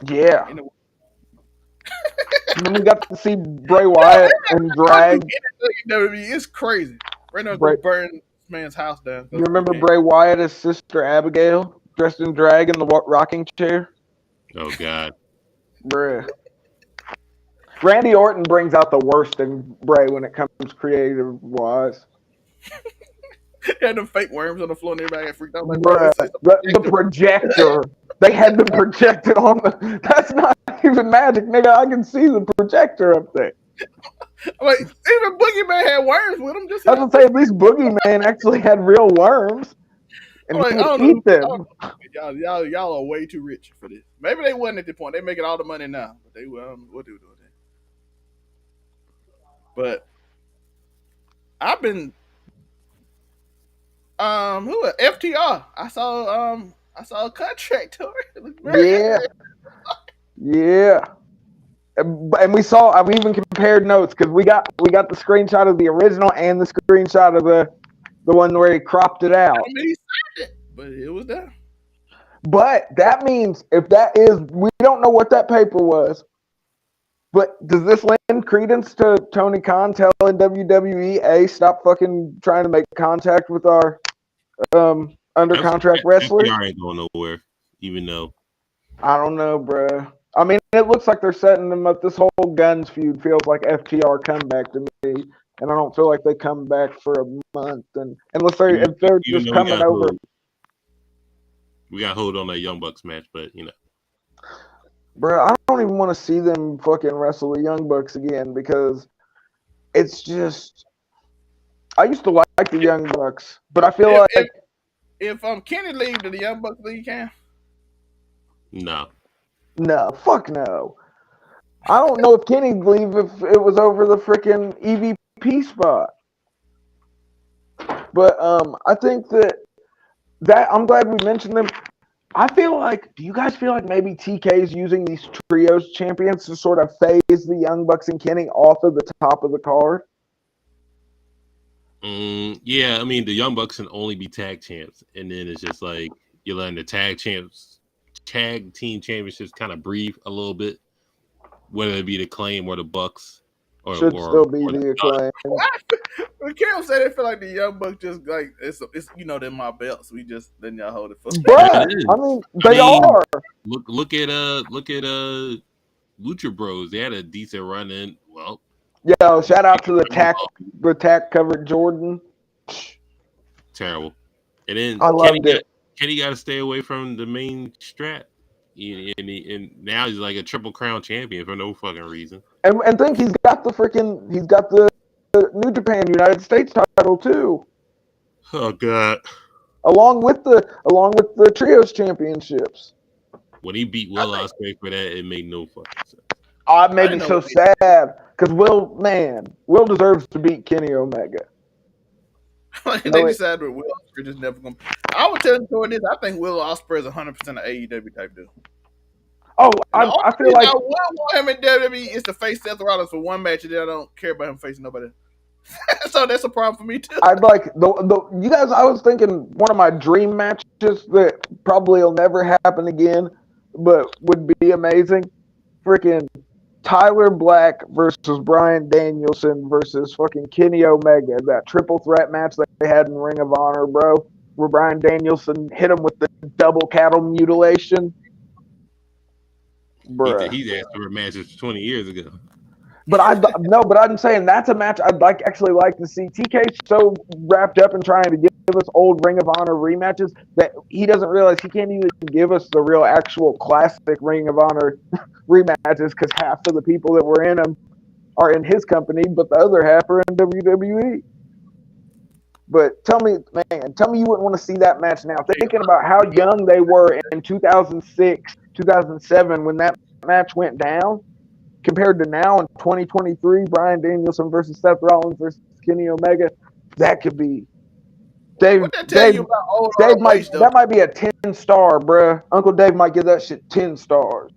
Yeah. And then we got to see Bray Wyatt and drag. It's crazy. Randy Orton burned this man's house down. You remember Bray Wyatt, his sister Abigail, dressed in drag in the rocking chair? Oh God. Bruh. Randy Orton brings out the worst in Bray when it comes creative wise. Had them fake worms on the floor and everybody got freaked out. Like, bro, Bruh. it's a The projector. They had them projected on the. That's not even magic, nigga. I can see the projector up there. like even Boogeyman had worms with him. Just I was gonna say at least Boogeyman actually had real worms, and I'm he like, I would don't know. eat them. Y'all are way too rich for this. Maybe they wasn't at the point. They making all the money now, but they were what they were doing then. But I've been who FTR. I saw a contract tour. It looked very Yeah, interesting. yeah. And we even compared notes because we got the screenshot of the original and the screenshot of the one where he cropped it I out. mean, he signed it, but it was there. But that means if that is, we don't know what that paper was. But does this lend credence to Tony Khan telling WWE, stop fucking trying to make contact with our under contract wrestlers? FTR ain't going nowhere, even though. I don't know, bruh. I mean, it looks like they're setting them up. This whole Guns feud feels like FTR comeback to me, and I don't feel like they come back for a month. And unless if they're Even just though coming over, we got hold on that Young Bucks match, but bruh, I don't even want to see them fucking wrestle the Young Bucks again because it's just. I used to like the Young Bucks, but I feel If like Kenny leave, to the Young Bucks league can? no. no, fuck no. I don't know if Kenny'd leave if it was over the freaking EVP spot. But I think that I'm glad we mentioned them. I feel like, do you guys feel like maybe TK is using these trios champions to sort of phase the Young Bucks and Kenny off of the top of the card? Yeah, I mean the Young Bucks can only be tag champs, and then it's just like you're letting the tag team championships kind of breathe a little bit, whether it be the Claim or the Bucks, Should still be the Acclaim. When Cam said it, feel like the Young Bucks just like it's they're my belts. We just letting y'all hold it for. Bruh, I mean, they are. Look at Lucha Bros. They had a decent run in. Well, Yo, shout out to the tack covered Jordan. terrible. And then I loved it. Kenny got to stay away from the main strat. And now he's like a Triple Crown champion for no fucking reason. And think he's got the New Japan United States title too, Oh God! along with the trios championships. When he beat Will Ospreay for that, it made no fucking sense. Oh, it made me so sad because Will deserves to beat Kenny Omega. They decided Will Ospreay just never gonna. I would tell him this. I think Will Ospreay is 100% an AEW type dude. Oh, I feel like I would want him in WWE is to face Seth Rollins for one match, and then I don't care about him facing nobody. So that's a problem for me too. I'd like you guys. I was thinking one of my dream matches that probably will never happen again, but would be amazing. Freaking Tyler Black versus Bryan Danielson versus fucking Kenny Omega. That triple threat match that they had in Ring of Honor, bro, where Bryan Danielson hit him with the double cattle mutilation. Bruh. He's asked for a match 20 years ago. But I'm saying that's a match I'd actually like to see. TK's so wrapped up in trying to give us old Ring of Honor rematches that he doesn't realize he can't even give us the real actual classic Ring of Honor rematches because half of the people that were in them are in his company, but the other half are in WWE. But tell me you wouldn't want to see that match now. Thinking about how young they were in 2006, 2007 when that match went down, compared to now in 2023, Bryan Danielson versus Seth Rollins versus Kenny Omega, that could be. Dave that might be a 10-star, bruh. Uncle Dave might give that shit 10 stars.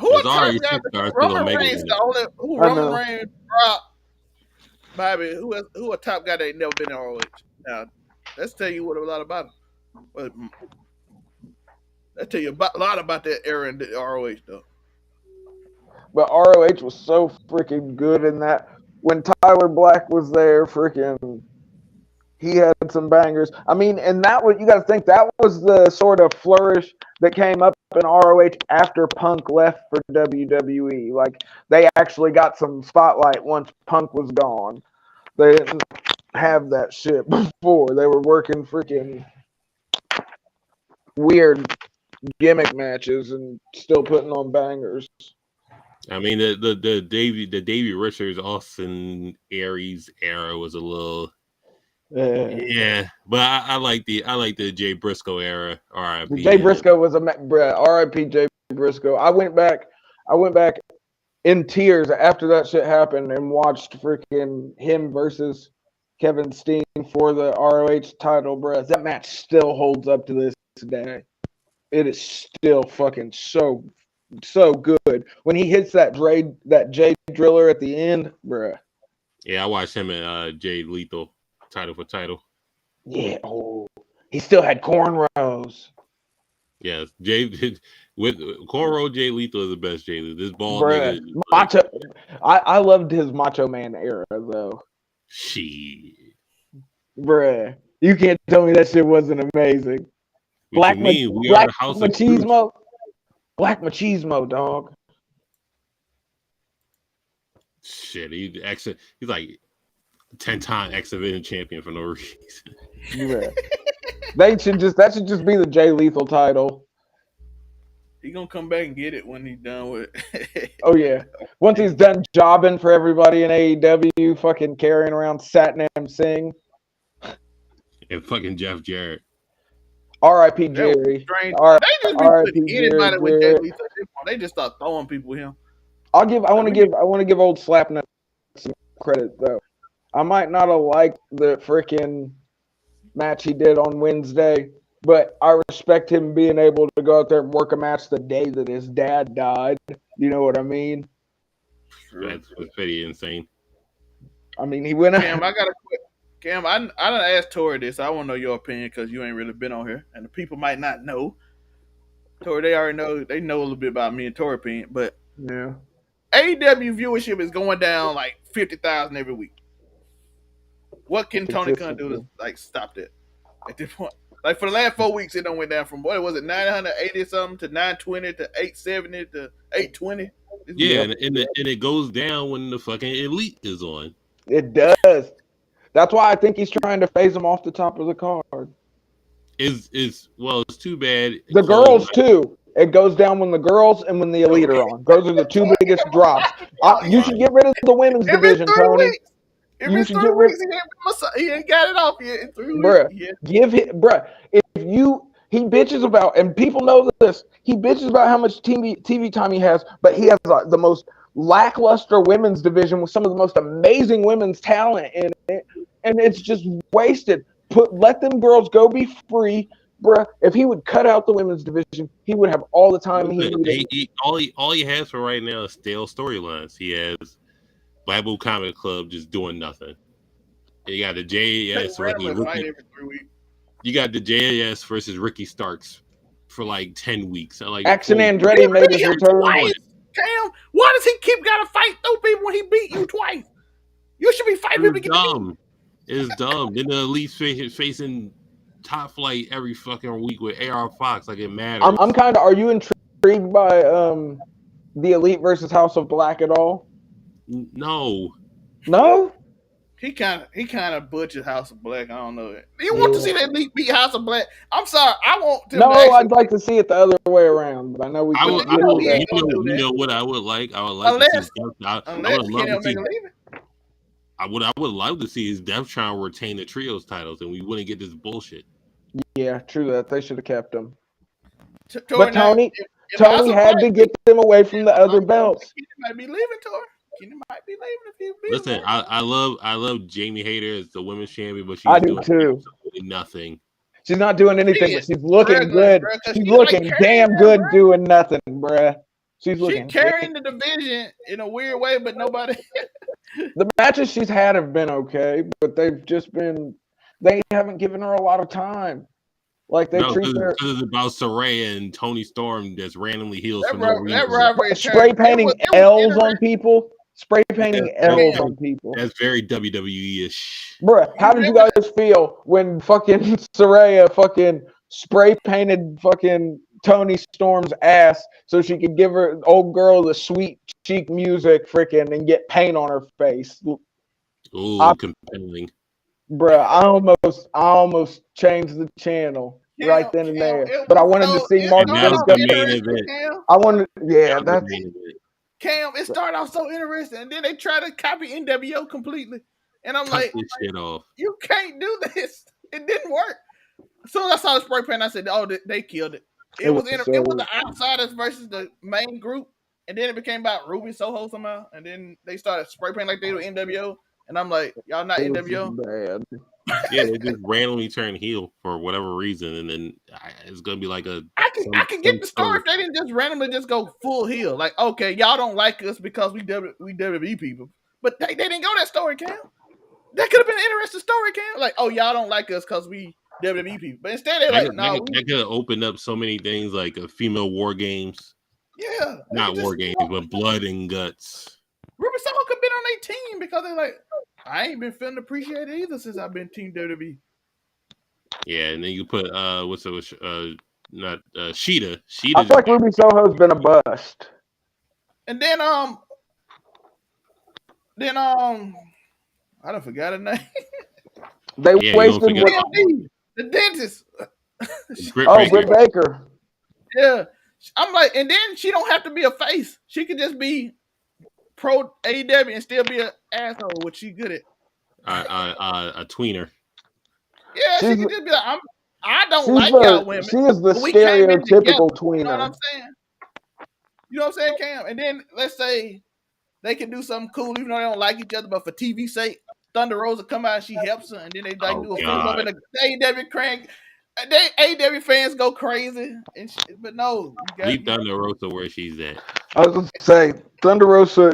Roman Reigns the only who Roman Reigns dropped. Bobby, who a top guy that ain't never been in ROH. Now, let's tell you what a lot about him. Let's tell you a lot about that era in the ROH though. But ROH was so freaking good in that when Tyler Black was there, freaking he had had some bangers. I mean, and that was, you got to think, that was the sort of flourish that came up in ROH after Punk left for WWE. Like, they actually got some spotlight once Punk was gone. They didn't have that shit before. They were working freaking weird gimmick matches and still putting on bangers. I mean, the Davey Richards, Austin Aries era was a little, yeah. But I like the Jay Briscoe era. R.I.P. Jay Briscoe was R.I.P. Jay Briscoe. I went back in tears after that shit happened and watched freaking him versus Kevin Steen for the ROH title, bruh. That match still holds up to this day. It is still fucking so good. When he hits that Jay Driller at the end, bruh. Yeah, I watched him at Jay Lethal, title for title. Yeah, he still had cornrows. Yes, with cornrow Jay Lethal is the best Jay Lethal. This bald bruh, nigga. Macho. I loved his Macho Man era though. Shit. Bruh, you can't tell me that shit wasn't amazing. Black Machismo. Black Machismo, dog. Shit, he's like 10-time X-Division champion for no reason. Yeah. that should just be the Jay Lethal title. He gonna come back and get it when he's done with it. Oh yeah. Once he's done jobbing for everybody in AEW, fucking carrying around Satnam Singh. And fucking Jeff Jarrett. R.I.P. Jerry. They just be putting anybody with Jay Lethal. They just start throwing people with him. I want to give old Slapnut some credit though. I might not have liked the freaking match he did on Wednesday, but I respect him being able to go out there and work a match the day that his dad died. You know what I mean? That's pretty insane. I mean, he went out. Cam, I got a quick. Cam, I done asked Tori this. I want to know your opinion because you ain't really been on here, and the people might not know. Tori, they already know. They know a little bit about me and Tori's opinion, but yeah, AEW viewership is going down like 50,000 every week. What can Tony Khan do to like stop that at this point? Like for the last 4 weeks, it done went down from what was it, 980 something to 920 to 870 to 820. Yeah, and it goes down when the fucking Elite is on. It does. That's why I think he's trying to phase them off the top of the card. It's too bad. The girls too. It goes down when the girls and when the Elite are on. Those are the two biggest drops. You should get rid of the women's division, Tony. If it's 3 weeks, he ain't got it off yet in 3 weeks. Bruh, yeah. He bitches about, and people know this, he bitches about how much TV time he has, but he has the most lackluster women's division with some of the most amazing women's talent in it, and it's just wasted. Let them girls go be free, bruh. If he would cut out the women's division, he would have all the time he needed. All he has for right now is stale storylines. He has Black Bull Comic Club just doing nothing. You got the JAS versus Ricky. You got the JAS versus Ricky Starks for like 10 weeks. Like Action Andretti made his return. Cam, why does he keep gotta fight those people when he beat you twice? You should be fighting people to get dumb. It's dumb. Then the Elite facing Top Flight every fucking week with AR Fox. Like it matters. I'm kind of. Are you intrigued by the Elite versus House of Black at all? No. No. He kind of butchered House of Black. I don't know. You want to see that Elite beat House of Black? I'm sorry. I want to. No, I'd like to see it the other way around. But I know we. You know what I would like? I would like to see. I would love to see his Death trying to retain the trios titles, and we wouldn't get this bullshit. Yeah, true that. They should have kept them. But Tony had to get them away from the other belts. He might be leaving, Tori. Kenny might be leaving if he leaves. Listen, I love Jamie Hayter as the women's champion, but she's doing too. Nothing. She's not doing anything, but she's looking good. She's looking damn good doing nothing, bruh. She's carrying the division in a weird way, but nobody. The matches she's had have been okay, but they haven't given her a lot of time. Like they treat her. It's about Saraya and Tony Storm that's randomly heals for no reason. Spray painting L's on people. spray painting L's on people. That's very WWE-ish. Bruh, how did you guys feel when fucking Saraya fucking spray painted fucking Tony Storm's ass so she could give her old girl the sweet cheek music freaking and get paint on her face? Ooh, compelling. Bruh, I almost changed the channel right then and there. But I wanted to see Mark That was the main event. I wanted, yeah, that's Cam. It started off so interesting, and then they try to copy NWO completely, and I'm Cut like, this shit off. you can't do this. It didn't work. As soon as I saw the spray paint, I said, "Oh, they killed it." It was the outsiders versus the main group, and then it became about Ruby Soho somehow, and then they started spray paint like they were NWO, and I'm like, y'all not NWO. Bad. Yeah, they just randomly turn heel for whatever reason, and then it's gonna be like a. I can get the story if they didn't just randomly just go full heel. Like, okay, y'all don't like us because we WWE people, but they didn't go that story, Cam. That could have been an interesting story, Cam. Like, oh, y'all don't like us because we WWE people, but instead they're like, no, that could have opened up so many things like a female war games. Yeah, not war games, but blood and guts. Ruby Soho could have been on their team because they're like, I ain't been feeling appreciated either since I've been Team WWE. Yeah, and then you put Sheeta. I feel like Ruby Soho's been a bust. And then I don't forgot her name. They wasted the dentist. Britt Baker. Yeah, I'm like, and then she don't have to be a face. She could just be pro AEW and still be an asshole, which she good at. A tweener. Yeah, she could just be like, I don't like y'all women. She is the stereotypical tweener. You know what I'm saying? You know what I'm saying, Cam? And then let's say they can do something cool, even though they don't like each other, but for TV sake, Thunder Rosa come out and she helps her, and then they like do a full up in the AEW crank. AEW fans go crazy, but no, leave Thunder Rosa where she's at. I was gonna say Thunder Rosa.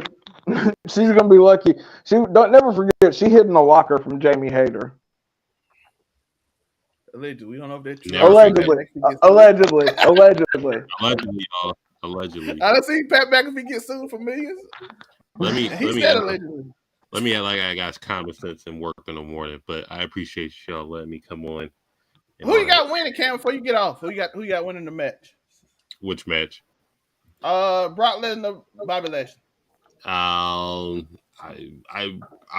She's gonna be lucky. Never forget she hid in the locker from Jamie Hayter. Allegedly, we don't know if that's true. Allegedly. I don't see Pat McAfee get sued for millions. Let me act like I got common sense and work in the morning, but I appreciate y'all letting me come on. Who you got winning, Cam? Before you get off, who you got winning the match? Which match? Brock Lesnar, Bobby Lashley. I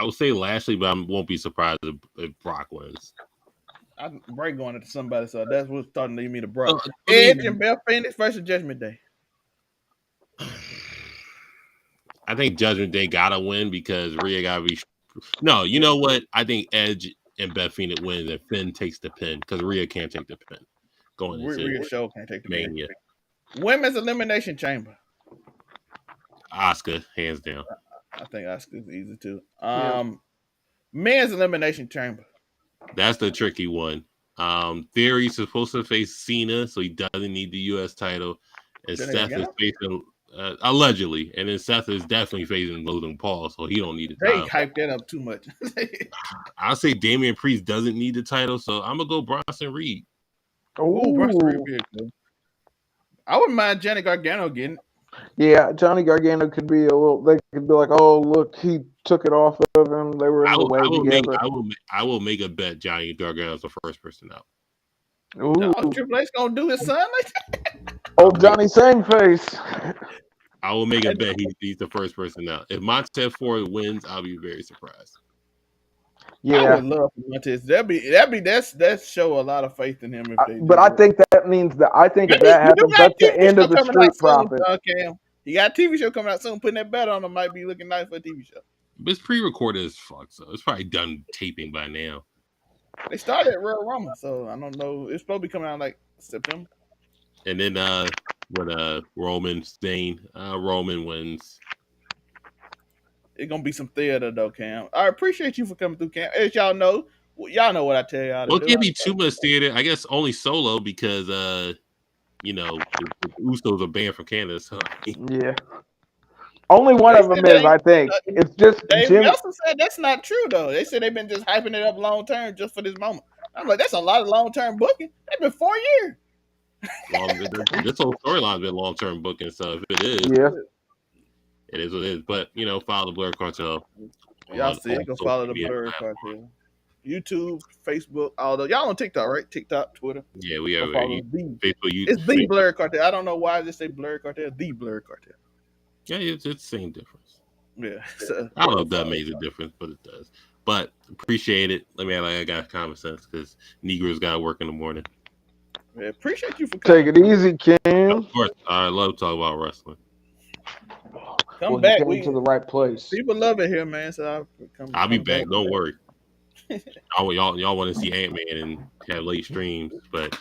would say Lashley, but I won't be surprised if Brock wins. I'm going to somebody, so that's what's starting to lead me to Brock. Edge and Beth Phoenix versus Judgment Day. I think Judgment Day gotta win because Rhea gotta be. No, you know what? I think Edge and Beth Phoenix wins and Finn takes the pin because Rhea can't take the pin. Rhea show can't take the Mania. Pin. Women's Elimination Chamber. Asuka, hands down. I think Asuka's easy too. Men's Elimination Chamber. That's the tricky one. Theory's supposed to face Cena, so he doesn't need the U.S. title. And Seth is facing allegedly, and then Seth is definitely facing Logan Paul, so he don't need the title. They hyped that up too much. I'll say Damian Priest doesn't need the title, so I'm gonna go Bronson Reed. Oh, Bronson Reed. I wouldn't mind Johnny Gargano getting it. Yeah, Johnny Gargano could be a little. They could be like, "Oh, look, he took it off of him. They were in the way together." I will make a bet. Johnny Gargano's the first person out. Ooh. No, Triple H gonna do his son like that? Old Johnny Sangface. I will make a bet he's the first person out. If Montez Ford wins, I'll be very surprised. Yeah, I would love for Montez. That's show a lot of faith in him. If they but I think that means that if that happens, that's the end of the Street Profits. You got a TV show coming out soon. Putting that bet on him might be looking nice for a TV show. But it's pre-recorded as fuck, so it's probably done taping by now. They started at Royal Rumble, so I don't know. It's supposed to be coming out like September. And then Roman Stain, Roman wins. It's gonna be some theater though, Cam. I appreciate you for coming through, Cam. As y'all know what I tell y'all. Well, it can't be too much theater. I guess only Solo because the Usos are banned from Canada. So yeah. Only one of them is, I think. It's just Dave Meltzer said that's not true though. They said they've been just hyping it up long term just for this moment. I'm like, that's a lot of long term booking. They've been 4 years. Well, this whole storyline's been long term booking, so if it is, yeah. It is what it is. But follow the Blur Cartel Y'all on see all it, go social follow the media Blur platforms. Cartel. YouTube, Facebook, all the y'all on TikTok, right? TikTok, Twitter. Yeah, we Go are. follow the. Facebook, you, It's the Facebook. Blur Cartel. I don't know why I just say Blur Cartel. The Blur Cartel. Yeah, it's the same difference. Yeah. So I don't know go if that follow. makes a difference, but it does. But appreciate it. Let me add, like, I got common sense because Negroes got to work in the morning. Yeah, appreciate you for Take coming. it easy, Of Kim. course, I love to talk about wrestling. Come Well, you back. came to the right place. People love it here, man. So I I'll be come back. back. Don't worry. Y'all want to see Ant-Man and have late streams, but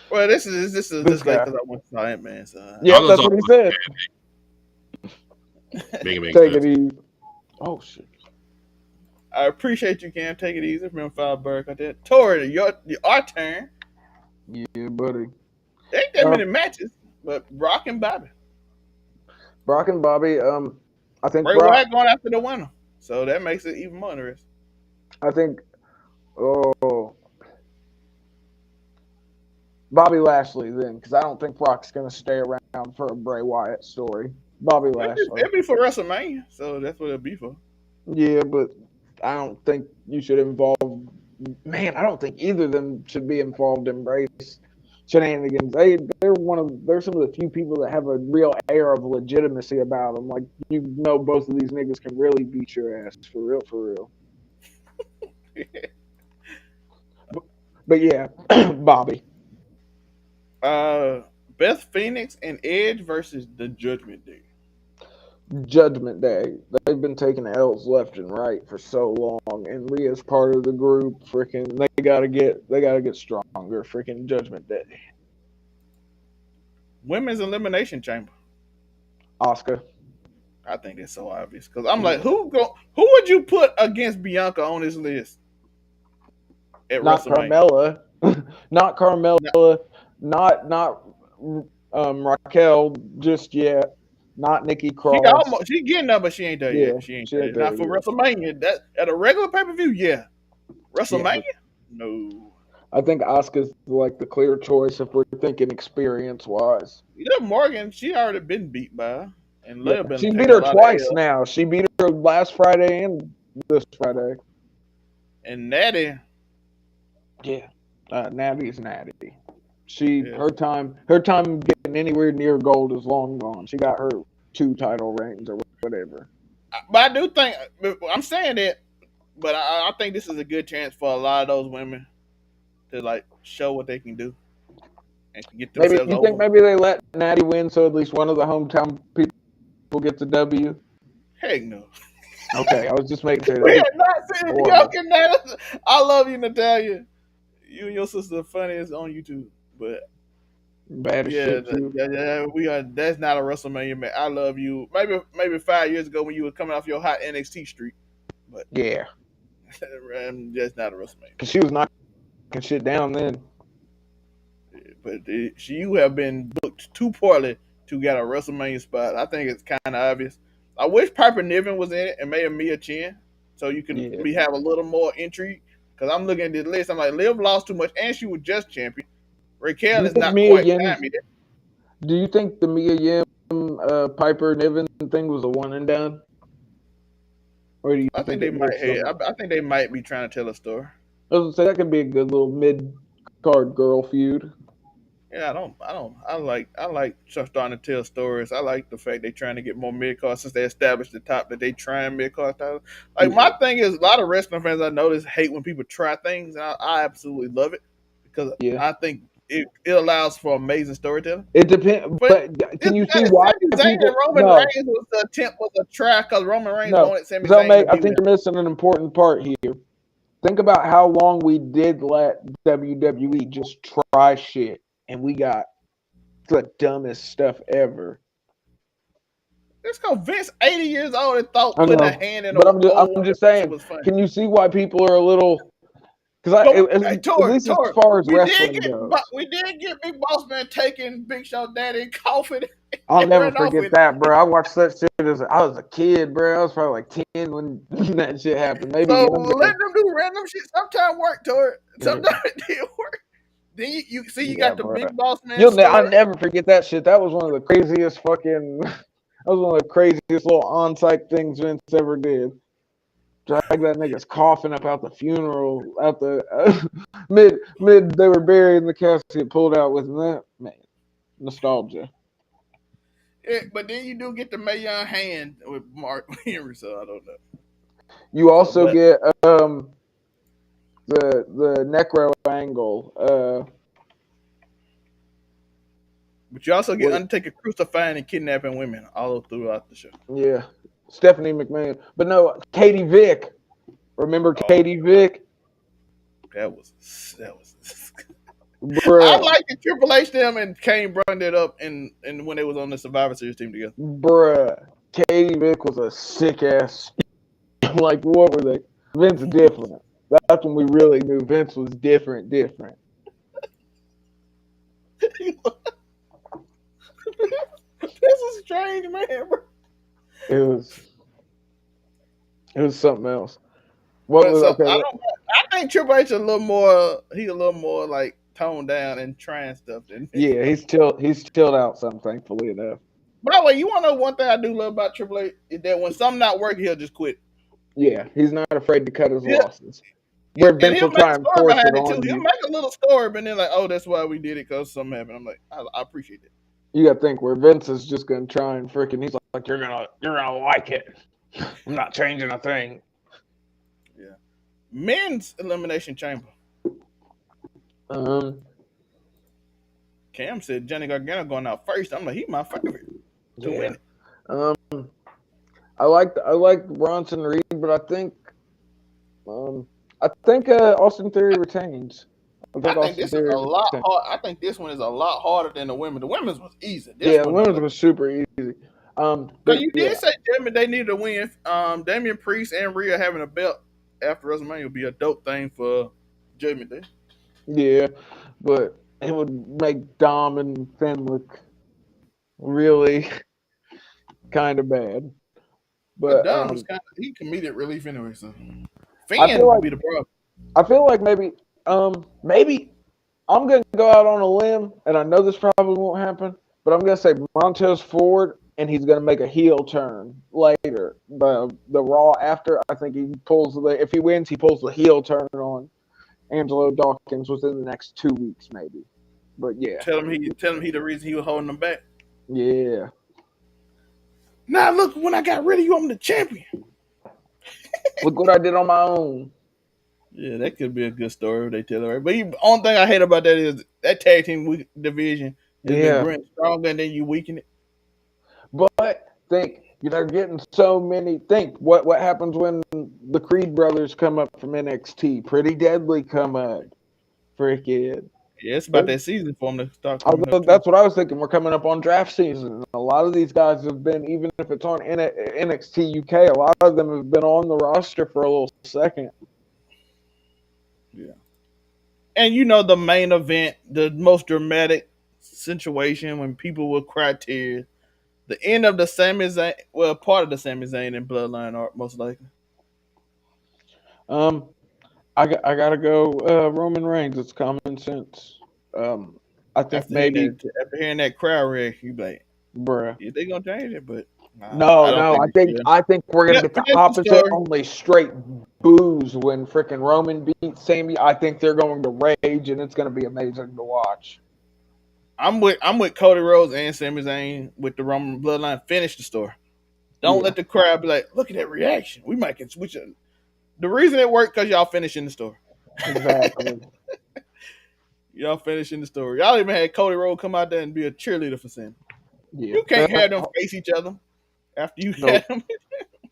Well, this is This just late guy. because I went to Ant Man. So y'all Yep, gonna that's talk what he about said. make it make Take sense. it easy. Oh shit. I appreciate you, Cam. Take it easy. Remember, five bird out there. Tori, our turn. Yeah, buddy. There ain't that many matches, but Brock and Bobby. Brock and Bobby. I think Bray Brock. Wyatt going after the winner, so that makes it even more interesting. I think. Oh, Bobby Lashley then, because I don't think Brock's gonna stay around for a Bray Wyatt story. Bobby Lashley. It'd be for WrestleMania, so that's what it'll be for. Yeah, but I don't think you should involve. Man, I don't think either of them should be involved in Bray's shenanigans. They're some of the few people that have a real air of legitimacy about them. Like both of these niggas can really beat your ass for real, for real. But yeah, Bobby. Beth Phoenix and Edge versus the Judgment Day. Judgment Day. They've been taking L's left and right for so long, and Rhea's part of the group. Freaking, they gotta get stronger. Freaking Judgment Day. Women's Elimination Chamber. Oscar. I think that's so obvious because I'm like, who would you put against Bianca on this list at Not WrestleMania? Carmella. Not Carmella. Not Raquel just yet. Not Nikki Cross. She getting there, but she ain't there Yeah, yet. She ain't she there. ain't there Not for yet. WrestleMania. That at a regular pay per view, yeah. WrestleMania, Yeah, no. I think Oscar's like the clear choice if we're thinking experience wise. Morgan, she already been beat by her, and Yeah, Leia been she beat taking a her lot twice of L. now. She beat her last Friday and this Friday. And Natty, Yeah, Natty's Natty. yeah. Her time getting anywhere near gold is long gone. She got her 2 title reigns or whatever. But I do think I'm saying that, but I think this is a good chance for a lot of those women to like show what they can do and get Maybe themselves you think over. maybe they let Natty win so at least one of the hometown people gets a W. Heck no. Okay, I was just making sure We that. are not saying y'all cannot. I love you, Natalia. You and your sister are funniest on YouTube, but Bad as shit too. we are. That's not a WrestleMania man. I love you. Maybe 5 years ago when you were coming off your hot NXT streak, but Yeah, that's not a WrestleMania. because she was knocking shit down then. But you have been booked too poorly to get a WrestleMania spot. I think it's kind of obvious. I wish Piper Niven was in it and maybe Mia Chin, so you can have a little more intrigue. Because I'm looking at this list, I'm like, Liv lost too much, and she was just champion. Raquel is not quite behind me. Do you think the Mia Yim Piper Niven thing was a one and done? Or do you I think they might. I think they might be trying to tell a story. I was gonna say that could be a good little mid card girl feud. Yeah, I like starting to tell stories. I like the fact they're trying to get more mid card since they established the top that they trying mid card titles. Like my thing is a lot of wrestling fans I notice hate when people try things, and I absolutely love it because I think it allows for amazing storytelling. It depends, but can you see why people? Roman Reigns was the attempt was a try because Roman Reigns wanted Sami Zayn to be I think you're missing an important part here. Think about how long we did let WWE just try shit, and we got the dumbest stuff ever. It's because Vince, 80 years old, and thought putting a hand in a I'm just saying. Can you see why people are a little? Because at least as far as wrestling goes, we did get Big Boss Man taking Big Show Daddy and coughing. I'll never forget that, bro. I watched that shit as I was a kid, bro. I was probably like 10 when that shit happened. Maybe so letting them do random shit sometimes worked, Tori. Sometimes it did work. Then you got the Big Boss Man. I'll never forget that shit. That was one of the craziest fucking. was one of the craziest little on-site things Vince ever did. Drag that nigga's coffin up out the funeral, out the mid. They were buried in the casket, pulled out with that man. Nostalgia. Yeah, but then you do get the Mayon hand with Mark Henry, so I don't know. You So, also but get the necro angle. but you also get Where, Undertaker crucifying and kidnapping women all throughout the show. yeah, Stephanie McMahon. But no, Katie Vick. Remember Oh, Katie Vick? that was. I Bruh, like the Triple H them and Kane brought it up and when they was on the Survivor Series team together. bruh. Katie Vick was a sick ass. Like, what were they? Vince different. That's when we really knew Vince was different. This is strange, man. Bro. It was it was something else. What But was so okay? I don't. I think Triple H a little more. He a little more like toned down and trying stuff than Vince. Yeah, he's chilled out some, thankfully enough. By the way, you want to know one thing I do love about Triple H is that when something not working, he'll just quit. Yeah, he's not afraid to cut his Yeah, losses. Where and Vince he'll will make try a and story force it behind it too. on He'll you. make a little story, but then like, oh, that's why we did it because something happened. I'm like, I appreciate it. You gotta think where Vince is just gonna try and freaking he's like, you're gonna like it. I'm not changing a thing. Yeah. Men's Elimination Chamber. Um Cam said Johnny Gargano going out first. I'm like, he my favorite to yeah. win it. I like Bronson Reed, but I think Austin Theory retains. I I think think Austin this is Theory a lot retains. hard. I think this one is a lot harder than the women. The women's was easy. This Yeah, one, I'm women's like, was super easy. because But you yeah, did say Judgment Day needed to win. Damian Priest and Rhea having a belt after WrestleMania would be a dope thing for Judgment Day. yeah, but it would make Dom and Finn look really kind of bad. But But Dom was kind of he comedic relief anyway, so I feel Finn would like be the problem. I feel like maybe I'm gonna go out on a limb, and I know this probably won't happen, but I'm gonna say Montez Ford, and he's gonna make a heel turn later. The Raw after, I think he pulls if he wins, he pulls the heel turn on Angelo Dawkins within the next 2 weeks, maybe. But yeah, Tell him he the reason he was holding them back. yeah. Now look, when I got rid of you, I'm the champion. Look what I did on my own. Yeah, that could be a good story if they tell it right. But the only thing I hate about that is that tag team division has been Yeah, growing stronger and then you weaken it. but think they're getting so many. Think what happens when the Creed brothers come up from NXT? Pretty Deadly come up, freaking. Yeah, it's about that season for them to start coming up Although too. that's what I was thinking. We're coming up on draft season. A lot of these guys have been, even if it's on NXT UK, a lot of them have been on the roster for a little second. Yeah. And you know the main event, the most dramatic situation when people will cry tears. The end of the Sami Zayn, well, part of the Sami Zayn and Bloodline are most likely. Um, I gotta go. Roman Reigns. It's common sense. Um, I think maybe, After hearing that crowd reaction, you be like, bruh. yeah, they gonna change it, but nah, I No, don't no. think I they think should. I think we're gonna Yeah, get the prediction opposite. story. Only straight boos when freaking Roman beats Sami. I think they're going to rage, and it's gonna be amazing to watch. I'm with Cody Rhodes and Sami Zayn with the Roman Bloodline. Finish the story. Don't Yeah, let the crowd be like, look at that reaction. We might can switch it. The reason it worked because y'all finishing the story. exactly. Y'all finishing the story. Y'all even had Cody Rhodes come out there and be a cheerleader for Sami. Yeah. You can't have them face each other after you No, had them.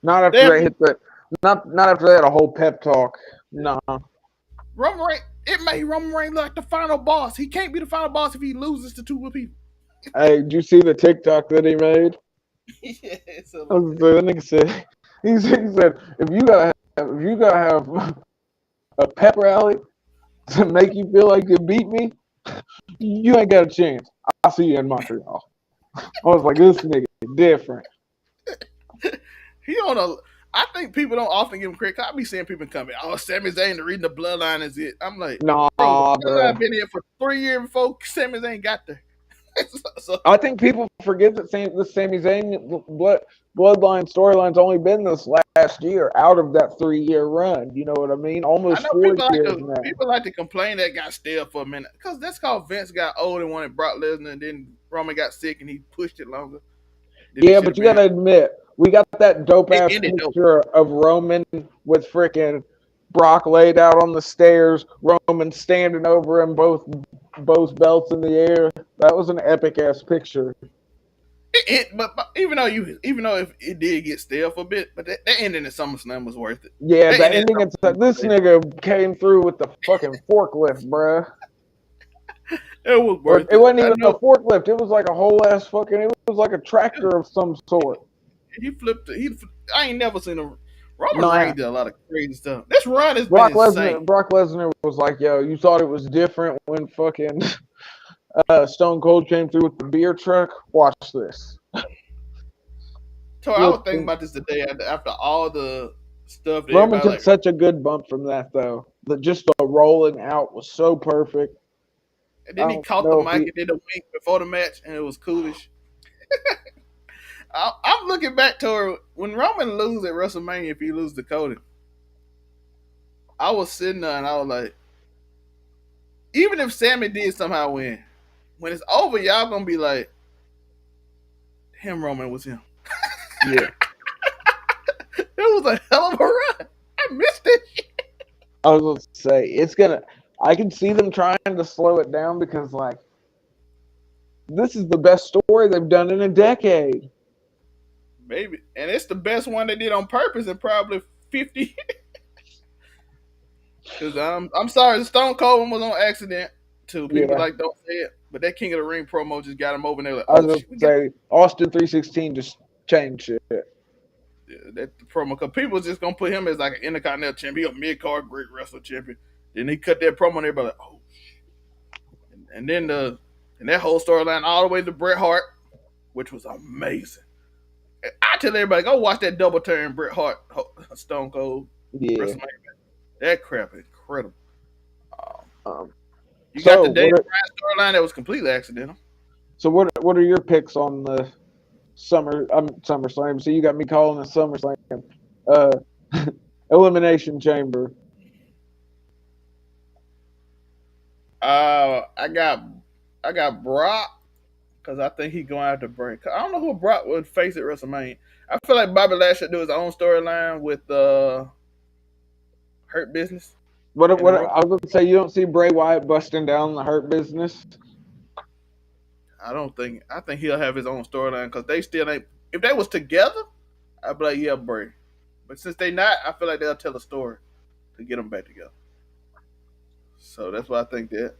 not they after have, they hit the. Not after they had a whole pep talk. Nah. Roman Reigns. It made Roman Reigns look like the final boss. He can't be the final boss if he loses to two people. Hey, did you see the TikTok that he made? Yeah, it's a, So the nigga said, he said, if you gotta have a pep rally to make you feel like you beat me, you ain't got a chance. I'll see you in Montreal. I was like, this nigga different. he on a. I think people don't often give him credit. I be seeing people coming. Oh, Sami Zayn, the reading the bloodline is it. I'm like, Nah, bro, the bro. bloodline been here for 3 years before Sami Zayn got there. So I think people forget that the Sami Zayn bloodline storyline's only been this last year out of that 3 year run. You know what I mean? I Almost know 4 years now. people like to complain that got stale for a minute because that's called Vince got old and wanted Brock Lesnar, and then Roman got sick and he pushed it longer than it Yeah, should but have you been. gotta admit, we got that dope It ass ended though. picture of Roman with freaking Brock laid out on the stairs, Roman standing over him, both belts in the air. That was an epic ass picture. But even though if it did get stale for a bit, but that ending at SummerSlam was worth it. Yeah, That the ending at ending. It's SummerSlam this was nigga came through with the fucking forklift, bruh. it was Or worth it it. wasn't I even a know forklift. It was like a whole ass fucking. It was like a tractor of some sort. he flipped it. I ain't never seen a Roman Nah, Reigns did a lot of crazy stuff. This run has been Brock insane. Lesnar. Brock Lesnar was like, "Yo, you thought it was different when fucking Stone Cold came through with the beer truck. Watch this." So I was thinking about this today after all the stuff that Roman everybody took like. such a good bump from that though. Just the rolling out was so perfect. And I then he don't caught the know if mic he. and did a wink before the match, and it was coolish. I'm looking back to when Roman lose at WrestleMania. If he lose to Cody, I was sitting there and I was like, even if Sammy did somehow win, when it's over, y'all gonna be like, him Roman was him. Yeah, It was a hell of a run. I missed it. I was gonna say it's gonna. I can see them trying to slow it down because like this is the best story they've done in a decade. Maybe, and it's the best one they did on purpose in probably 50. Because I'm sorry, the Stone Cold one was on accident. Too people Yeah, like don't say it, but that King of the Ring promo just got him over, and they're like, I was oh gonna shit, we got say Austin 316 just changed shit. that promo because people was just gonna put him as like an Intercontinental champion, a mid card great wrestler champion. Then he cut that promo, and everybody like, oh, and then and that whole storyline all the way to Bret Hart, which was amazing. I tell everybody go watch that double turn Bret Hart Stone Cold Yeah. WrestleMania. That crap is incredible. Um, Um, you got so the Daniel what? Bryan storyline that was completely accidental. What are your picks on the SummerSlam? So you got me calling the SummerSlam uh, Elimination Chamber. I got Brock because I think he's going after Bray. I don't know who Brock would face at WrestleMania. I feel like Bobby Lashley should do his own storyline with Hurt Business and the What Roman. I was gonna say, you don't see Bray Wyatt busting down the Hurt Business. I don't think. I think he'll have his own storyline because they still ain't. If they was together, I'd be like, yeah, Bray. But since they not, I feel like they'll tell a story to get them back together. So that's why I think that.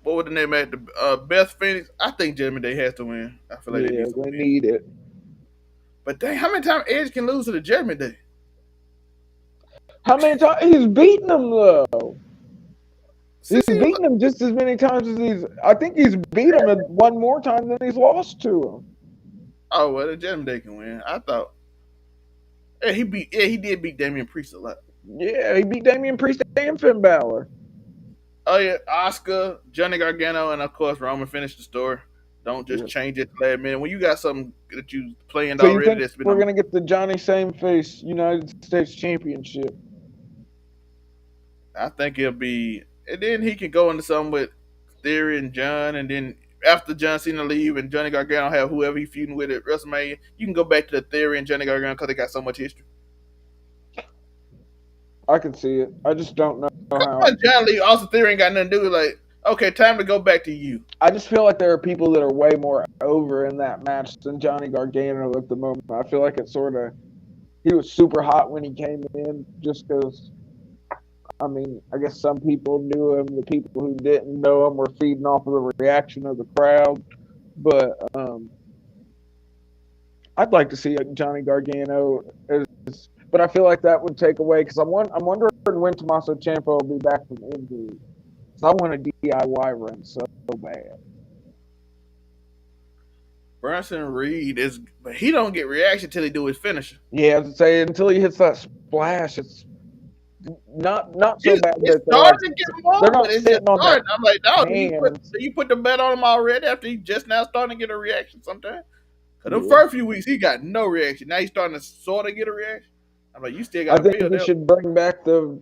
What would the name at the Beth Phoenix? I think Judgment Day has to win. I feel like they Yeah, need some they win. need it. But dang, how many times Edge can lose to the Judgment Day? How many times he's beaten them though? Since He's he, beaten him just as many times as he's. I think he's beat him one more time than he's lost to him. oh well, the Judgment Day can win. I thought, he did beat Damian Priest a lot. Yeah, he beat Damian Priest and Finn Balor. Oh yeah, Oscar, Johnny Gargano, and of course Roman finished the story. Don't just Yeah. change it last minute. When you got something that you planned So you already, think that's been we're gonna get the Johnny Same Face United States Championship? I think it'll be, and then he can go into something with Theory and John, and then after John Cena leave and Johnny Gargano have whoever he feuding with at WrestleMania, you can go back to the Theory and Johnny Gargano because they got so much history. I can see it. I just don't know how. Once John leave, also Theory ain't got nothing to do with like, okay, time to go back to you. I just feel like there are people that are way more over in that match than Johnny Gargano at the moment. I feel like it's sort of he was super hot when he came in, just because. I mean, I guess some people knew him. The people who didn't know him were feeding off of the reaction of the crowd. But I'd like to see Johnny Gargano as, but I feel like that would take away because I'm wondering when Tommaso Ciampa will be back from injury. Because I want a DIY run so bad. Bronson Reed is, but he don't get reaction till he do his finisher. Yeah, as I say, until he hits that splash, it's not so bad It's that starting to get they're more, but not it's just sitting on their starting. I'm like, dog, hands. do you put the bet on him already after he just now starting to get a reaction sometimes? Because the Yeah. first few weeks he got no reaction. Now he's starting to sort of get a reaction. I'm like, you still got I to think build he up. should bring back the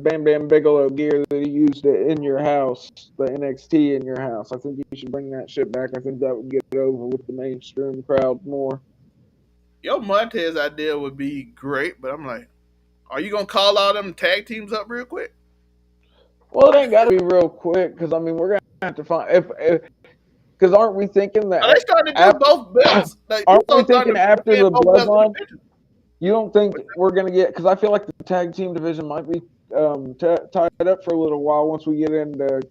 Bam Bam Bigelow gear that he used in your house, the NXT in your house. I think you should bring that shit back. I think that would get it over with the mainstream crowd more. Your Montez idea would be great, but I'm like, are you gonna call all them tag teams up real quick? Well, it ain't got to be real quick because I mean we're gonna have to find if because aren't we thinking Are they that starting to do after both belts? Like aren't we Usos starting thinking to after defend the both belts bloodline? individually. You don't think we're gonna get because I feel like the tag team division might be tied up for a little while once we get into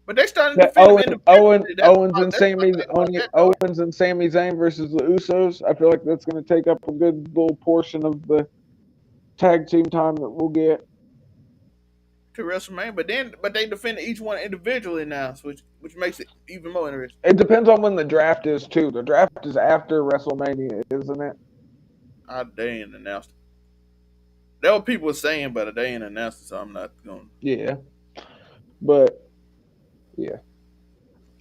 But they starting to defend them individually. Owens and That's what I Sami think about that though. Owens and Sami Zayn versus the Usos. I feel like that's going to take up a good little portion of the tag team time that we'll get. To WrestleMania, but they defend each one individually now, which makes it even more interesting. It depends on when the draft is too. The draft is after WrestleMania, isn't it? They ain't announced it. There were people saying, but they ain't announced it, so I'm not going. Yeah, but yeah,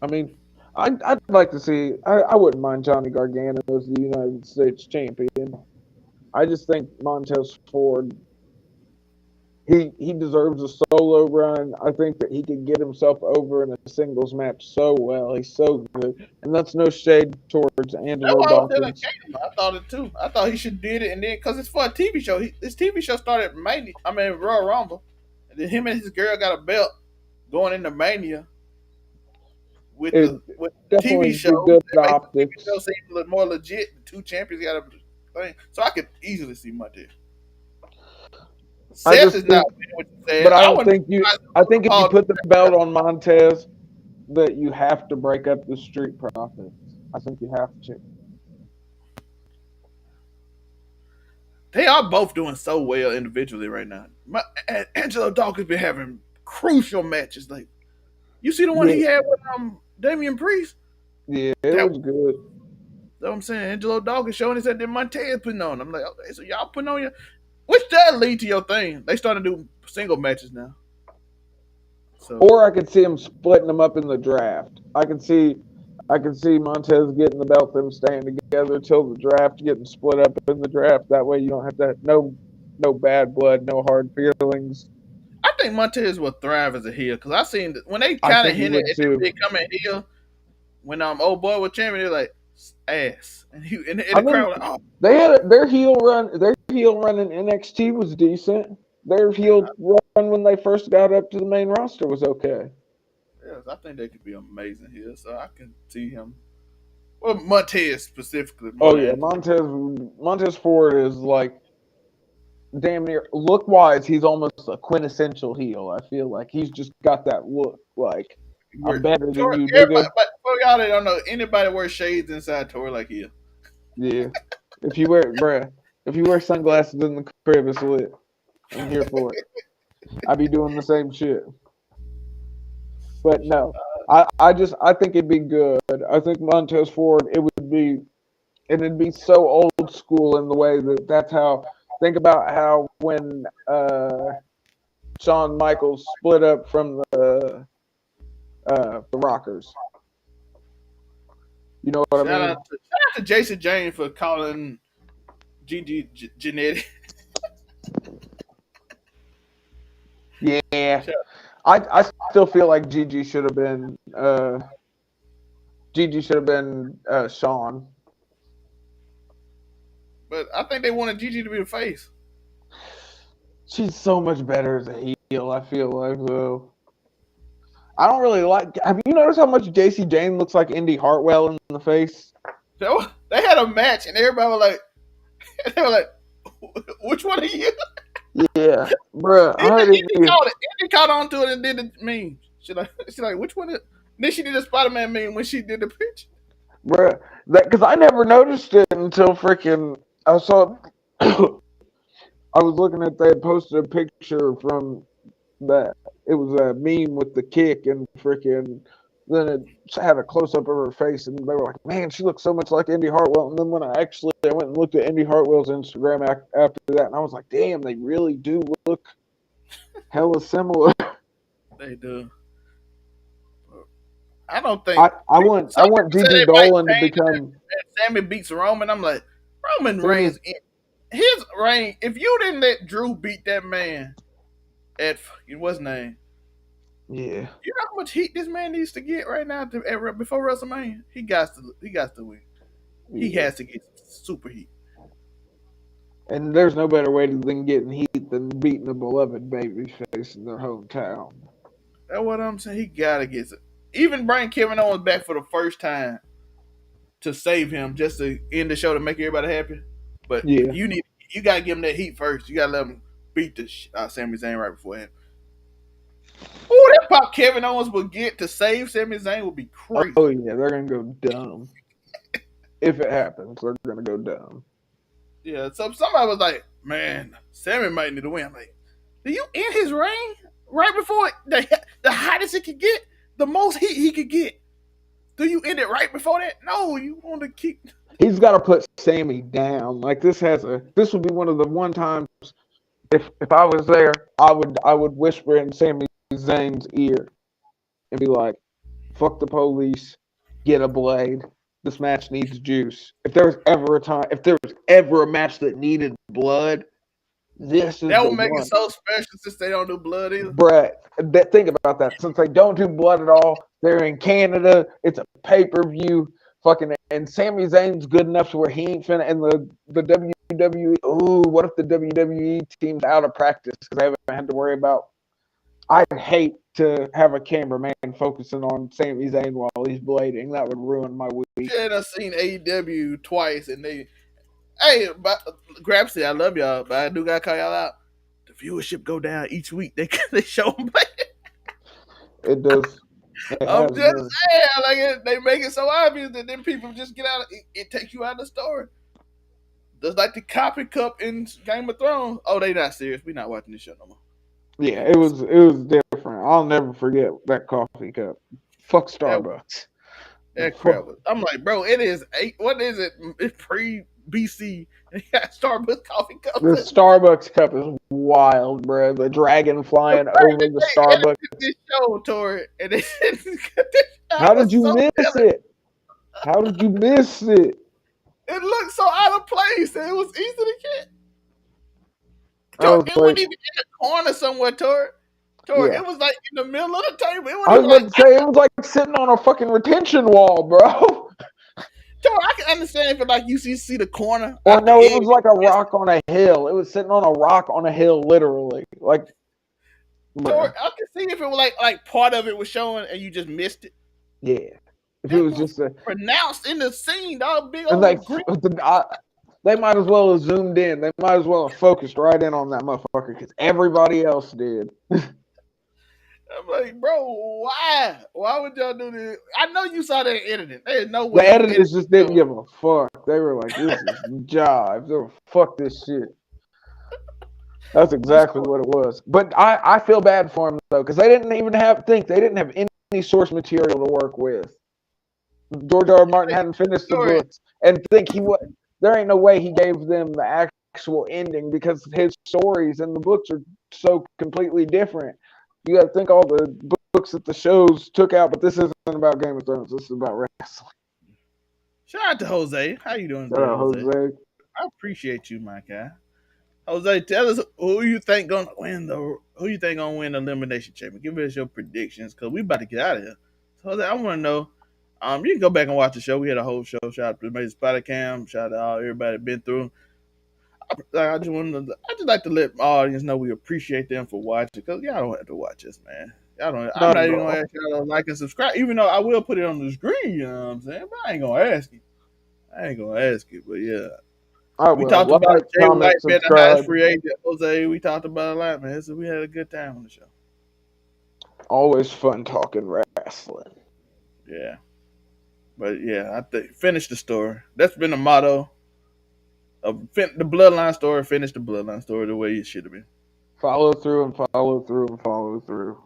I mean, I'd like to see. I wouldn't mind Johnny Gargano as the United States champion. I just think Montez Ford he deserves a solo run. I think that he could get himself over in a singles match so well. He's so good, and that's no shade towards That's Angelo why I was telling Dawkins. Cam. I thought it too. I thought he should did it, and then because it's for a TV show. This TV show started Mania. I mean Royal Rumble, and then him and his girl got a belt going into Mania with It with the TV definitely be show. good It makes the TV show optics. seem more legit. The two champions got a thing, so I could easily see Montez. I Seth just is not think, what you said. but I I don't wouldn't be think you. surprised I if think if you Paul put the belt on Montez, that you have to break up the Street Profits. I think you have to. They are both doing so well individually right now. Angelo Dawkins been having crucial matches. Like you see the one Yeah, he had with Damian Priest. yeah, it That was good. That's what I'm saying. Angelo Dawkins showing us that Montez putting on. I'm like, okay, so y'all putting on your, which does lead to your thing. They starting to do single matches now. So Or I could see him splitting them up in the draft. I could see Montez getting the belt, them staying together till the draft, getting split up in the draft. That way you don't have to no bad blood, no hard feelings. I think Montez will thrive as a heel because I seen that when they I kind of think he hinted would at them too. becoming heel when old boy was champion, they're like ass, and I the mean, crowd was like, oh they had their heel run. Their heel run in NXT was decent. Their yeah, heel run when they first got up to the main roster was okay. yes, I think they could be amazing here. So I can see him. Well, Montez specifically more Oh than yeah, Angelo. Montez Ford is like damn near look wise. He's almost a quintessential heel. I feel like he's just got that look. Like I'm better than Tor, you, everybody, nigga. but for y'all that don't know, anybody wear shades inside Tor like here. Yeah. If you wear, bruh, if you wear sunglasses in the crib, it's lit. I'm here for it. I be doing the same shit. But no, I think it'd be good. I think Montez Ford, it'd be so old school in the way that that's how. Think about how when Shawn Michaels split up from the Rockers. You know what I mean? Shout out to Jason James for calling Gigi genetic. Yeah. I still feel like Gigi should have been Sean. But I think they wanted Gigi to be the face. She's so much better as a heel. I feel like though. I don't really like. Have you noticed how much JC Jane looks like Indy Hartwell in the face? So they had a match and everybody was like, they were like, which one are you? Yeah, bruh. I Even heard Indy it. caught it. Indy caught on to it and did the meme. She like, which one is? Then she did a Spider Man meme when she did the pitch. Bruh. That because I never noticed it until freaking I saw. I was looking at they had posted a picture from that. It was a meme with the kick and freaking then it had a close up of her face, and they were like, "Man, she looks so much like Indy Hartwell." And then when I went and looked at Indy Hartwell's Instagram after that, and I was like, "Damn, they really do look hella similar." They do. I don't think I want some people say Gigi they might Dolan to change it become if Sammy beats Roman. I'm like, Roman Sammy. Reigns, his reign. If you didn't let Drew beat that man at what's his name, Yeah, you know how much heat this man needs to get right now before WrestleMania. He got to win. He yeah. has to get super heat. And there's no better way than getting heat than beating a beloved babyface in their hometown. That's what I'm saying. He gotta get it. Even bring Kevin Owens back for the first time to save him, just to end the show to make everybody happy. But Yeah. you gotta give him that heat first. You gotta let him beat the Sami Zayn right before him. Oh, that pop Kevin Owens would get to save Sami Zayn would be crazy. Oh yeah, they're gonna go dumb. If it happens, they're gonna go dumb. Yeah, so somebody was like, "Man, Sammy might need to win." I'm like, do you end his reign right before the hottest it could get, the most heat he could get? Do you end it right before that? No, you want to keep. He's got to put Sammy down. Like this would be one of the one times if I was there, I would whisper in Sami Zayn's ear and be like, "Fuck the police, get a blade. This match needs juice." If there was ever a match that needed blood, this is That the would make it one. so special since they don't do blood either. Brett, think about that. Since they don't do blood at all, they're in Canada. It's a pay-per-view. Fucking and Sami Zayn's good enough to where he ain't finna. And the WWE. Ooh, what if the WWE team's out of practice because they haven't had to worry about. I'd hate to have a cameraman focusing on Sami Zayn while he's blading. That would ruin my week. Shit, I've seen AEW twice, and hey, Grabsy, I love y'all, but I do gotta call y'all out. The viewership go down each week. They show them play. It does. I'm just saying, they make it so obvious that then people just get out. It takes you out of the story. Just like the coffee cup in Game of Thrones. Oh, they not serious. We not watching this show no more. Yeah, it was different. I'll never forget that coffee cup. Fuck Starbucks. That crap. I'm like, bro, it is eight. What is it? It's pre BC. And you got Starbucks coffee cups. The Starbucks cup is wild, bro. The dragon flying over the Starbucks. This show, Tori, and it, how did you miss it? How did you miss it? It looked so out of place, and it was easy to get. It wasn't even in the corner somewhere, Tori. Yeah. It was like in the middle of the table. I was about to say, it was like sitting on a fucking retention wall, bro. I can understand if it like you see the corner. Or no, it was like a rock on a hill. It was sitting on a rock on a hill, literally. Like, I can see if it was like part of it was showing and you just missed it. Yeah, if it was just pronounced in the scene, dog. Big old. They might as well have zoomed in. They might as well have focused right in on that motherfucker because everybody else did. I'm like, bro, why? Why would y'all do this? I know you saw that editing. There's no way. The editors just didn't give a fuck. They were like, this is jive. They were, fuck this shit. That's exactly what it was. But I feel bad for him, though, because they didn't have any source material to work with. George R. R. Martin hadn't finished the books. And there ain't no way he gave them the actual ending because his stories and the books are so completely different. You got to think all the books that the shows took out, but this isn't about Game of Thrones. This is about wrestling. Shout out to Jose. How you doing, Jose? I appreciate you, my guy. Jose, tell us who you think gonna win the Elimination Chamber. Give us your predictions because we about to get out of here. So Jose, I want to know. You can go back and watch the show. We had a whole show. Shout out to the Spider Cam. Shout out to everybody been through. I just like to let my audience know we appreciate them for watching because y'all don't have to watch us, man. I'm not even gonna ask y'all to like and subscribe, even though I will put it on the screen. You know what I'm saying? But I ain't gonna ask you. But yeah. We talked about Jay White being the highest free agent. Jose, we talked about a lot, man. So we had a good time on the show. Always fun talking wrestling. Yeah. But yeah, I think finish the story. That's been the motto of the Bloodline story. Finish the Bloodline story the way it should have been. Follow through and follow through and follow through.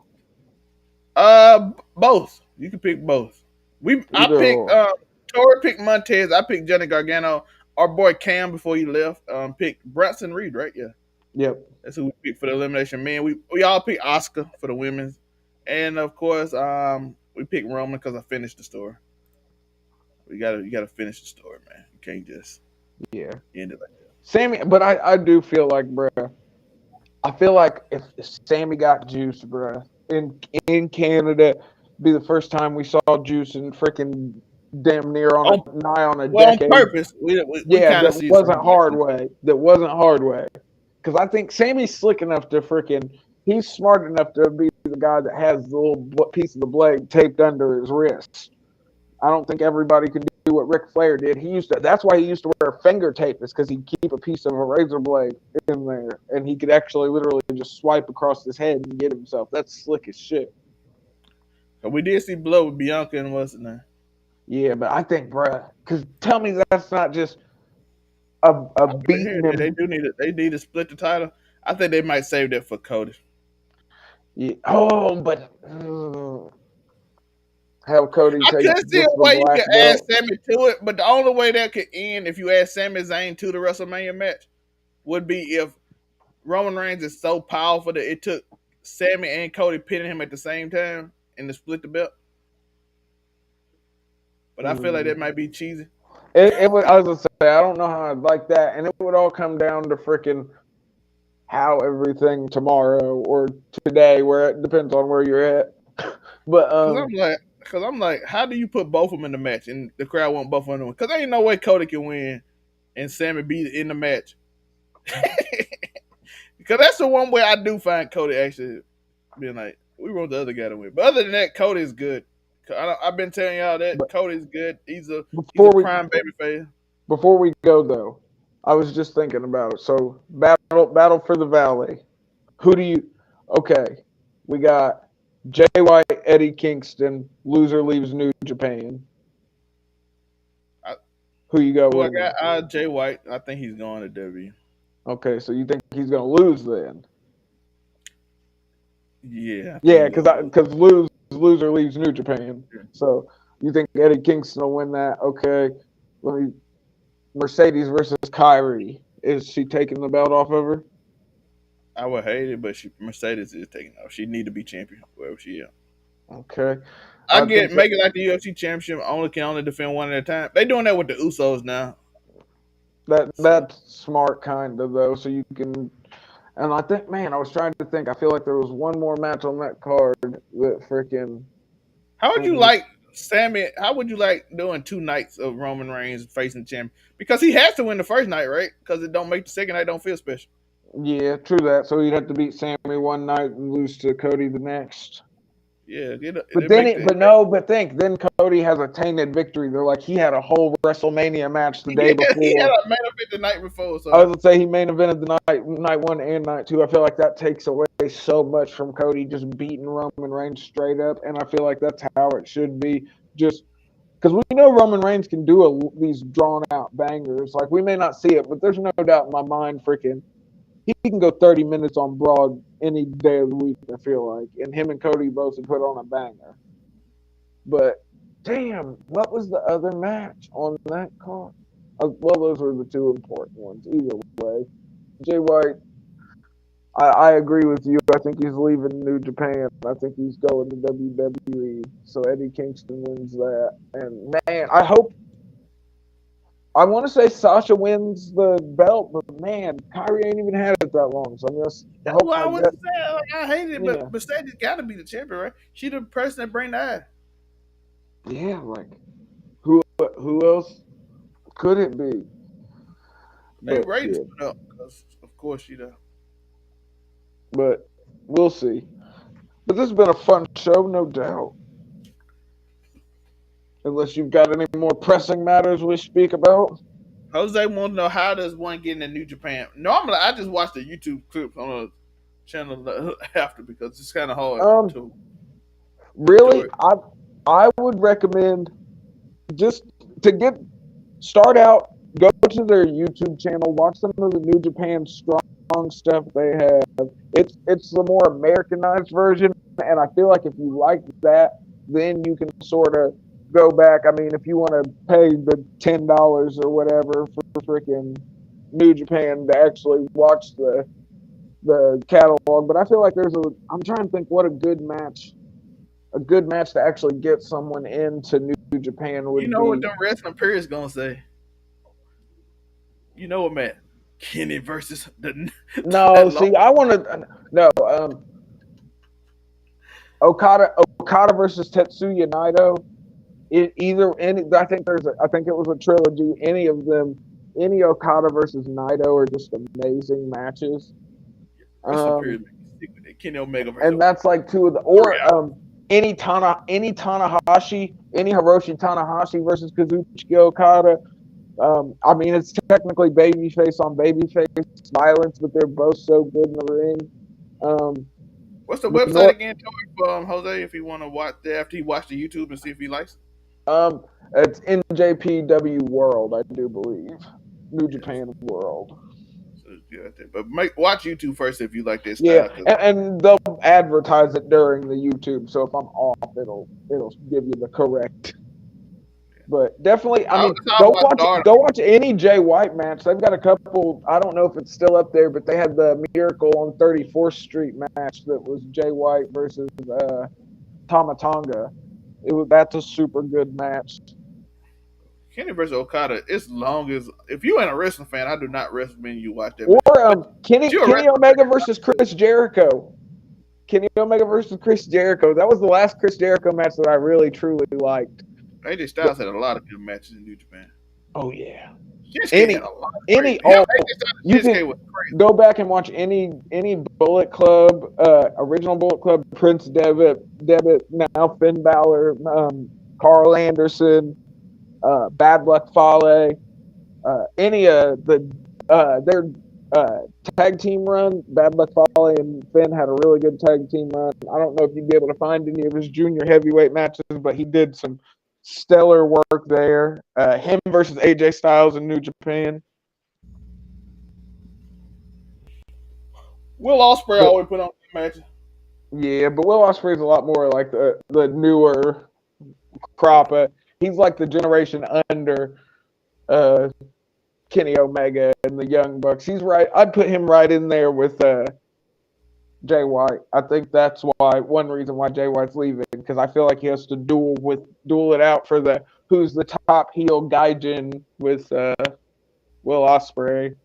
Both. You can pick both. I Either picked or. Tori picked Montez. I picked Johnny Gargano. Our boy Cam before he left picked Bronson Reed. Right? Yeah, Yep. that's who we picked for the elimination. Man, we all picked Oscar for the women's, and of course we picked Roman because I finished the story. You gotta finish the story, man. You can't just Yeah. end it like Sammy, but I do feel like, bruh, I feel like if Sammy got Juice, bruh, in Canada, be the first time we saw Juice in freaking damn near that. nigh on a Well, on decade. purpose. We Yeah, kind of that see wasn't something like hard that. way. That wasn't hard way. Because I think Sammy's slick enough to freaking. He's smart enough to be the guy that has the little piece of the blade taped under his wrist. I don't think everybody can do what Ric Flair did. He used to. That's why he used to wear finger tape. Is because he'd keep a piece of a razor blade in there, and he could actually literally just swipe across his head and get himself. That's slick as shit. But we did see blood with Bianca and what's it now? Yeah, but I think, bruh, because tell me that's not just a I put it here beating that they him. do need it. They need to split the title. I think they might save that for Cody. Yeah. Oh, but have Cody I take could see a just the way you black could add belt. Sammy to it, but the only way that could end if you add Sami Zayn to the WrestleMania match would be if Roman Reigns is so powerful that it took Sammy and Cody pinning him at the same time and to split the belt. But I feel like that might be cheesy. It would. I was gonna say I don't know how I'd like that, and it would all come down to freaking how everything tomorrow or today, where it depends on where you're at. But Cause I'm like, how do you put both of them in the match and the crowd want both of them to win? Cause there ain't no way Cody can win and Sammy be in the match. Because that's the one way I do find Cody actually being like, we want the other guy to win. But other than that, Cody is good. I've been telling y'all that but Cody's good. He's a before we prime baby face. before we go though, I was just thinking about it. So battle for the Valley. Who do you? Okay, we got Jay White, Eddie Kingston. Loser leaves New Japan. I, Who you got who I winning? got? Jay White. I think he's going to W. Okay, so you think he's gonna lose then? Yeah, I think Yeah, he's gonna lose. because loser leaves New Japan. So you think Eddie Kingston will win that? Okay. Let me Mercedes versus Kyrie. Is she taking the belt off of her? I would hate it, but Mercedes is taking off. She need to be champion wherever she is. Okay. I I get think that make it like the UFC championship can only defend one at a time. They doing that with the Usos now. So that's smart kind of though. So you can and I think man, I was trying to think. I feel like there was one more match on that card that freaking how would you like Sammy? How would you like doing 2 nights of Roman Reigns facing champion? Because he has to win the first night, right? Because it don't make the second night don't feel special. yeah, true that. So he'd have to beat Sammy one night and lose to Cody the next. Yeah, But it then make it, the but no, but think then Cody has a tainted victory. They're like he had a whole WrestleMania match the day yeah, he had before. a main event the night before, I was so gonna say he main evented the night one and night two. I feel like that takes away so much from Cody just beating Roman Reigns straight up, and I feel like that's how it should be. Just because we know Roman Reigns can do these drawn out bangers. Like we may not see it, but there's no doubt in my mind, freaking he can go 30 minutes on Broad any day of the week. I feel like, and him and Cody both have put on a banger. But damn, what was the other match on that card? Well, those were the two important ones. Either way, Jay White, I agree with you. I think he's leaving New Japan. I think he's going to WWE. So Eddie Kingston wins that. And man, I hope. I want to say Sasha wins the belt, but man, Kyrie ain't even had it that long. So I'm just that's hope why I my was gut. saying like I hate it, Yeah, but Mercedes got to be the champion, right? She the person that bring the eye. yeah. Like who else could it be? They But ratings yeah, put up because of course she does. but we'll see. But this has been a fun show, no doubt. Unless you've got any more pressing matters we speak about. Jose wants to know how does one get into New Japan. Normally, I just watch the YouTube clips on a channel after because it's kind of hard Um, to do really, it. I would recommend just to start out, go to their YouTube channel, watch some of the New Japan strong stuff they have. It's the more Americanized version and I feel like if you like that, then you can sort of go back. I mean, if you want to pay the $10 or whatever for freaking New Japan to actually watch the catalog, but I feel like I'm trying to think what a good match to actually get someone into New Japan You would know what be. them wrestling periods gonna say? You know what, Matt? Kenny versus the that No, long. see, I want to no Okada versus Tetsuya Naito. I think I think it was a trilogy. Any of them, any Okada versus Naito are just amazing matches. Wrestling Um, periods make me sick with it. Kenny Omega versus and that's like two of the three or hours. any Tanahashi, any Hiroshi Tanahashi versus Kazuchika Okada. I mean, it's technically babyface on babyface violence, but they're both so good in the ring. Um, What's the the website North, again, Joey, Jose? If you want to watch that after he watched the YouTube and see if he likes it. it's NJPW World, I do believe, New Yes. Japan World. So yeah, but watch YouTube first if you like this Yeah, style. Cause and they'll advertise it during the YouTube, so if I'm off, it'll give you the correct. But definitely, I mean, it's all about stardom. go watch any Jay White match. They've got a couple. I don't know if it's still up there, but they had the Miracle on 34th Street match that was Jay White versus Tama Tonga. That's a super good match. Kenny versus Okada. It's long as if you ain't a wrestling fan, I do not recommend you watch that. Or But you're a Kenny wrestling Omega fan. versus Chris Jericho. Kenny Omega versus Chris Jericho. That was the last Chris Jericho match that I really truly liked. AJ Styles had a lot of good matches in New Japan. Oh yeah. Shinsuke had Any a lot of crazy. any Hell, oh AJ Styles you and Shinsuke can was crazy. go back and watch any Bullet Club, original Bullet Club, Prince Devitt, now Finn Balor, Carl Anderson, Bad Luck Fale, any their tag team run. Bad Luck Fale and Finn had a really good tag team run. I don't know if you'd be able to find any of his junior heavyweight matches, but he did some stellar work there. Him versus AJ Styles in New Japan. Will Ospreay But always put on matches. yeah, but Will Ospreay's a lot more like the newer crop. He's like the generation under uh, Kenny Omega and the Young Bucks. He's right. I'd put him right in there with Jay White. I think that's why one reason why Jay White's leaving, because I feel like he has to duel it out for the who's the top heel gaijin with Will Ospreay.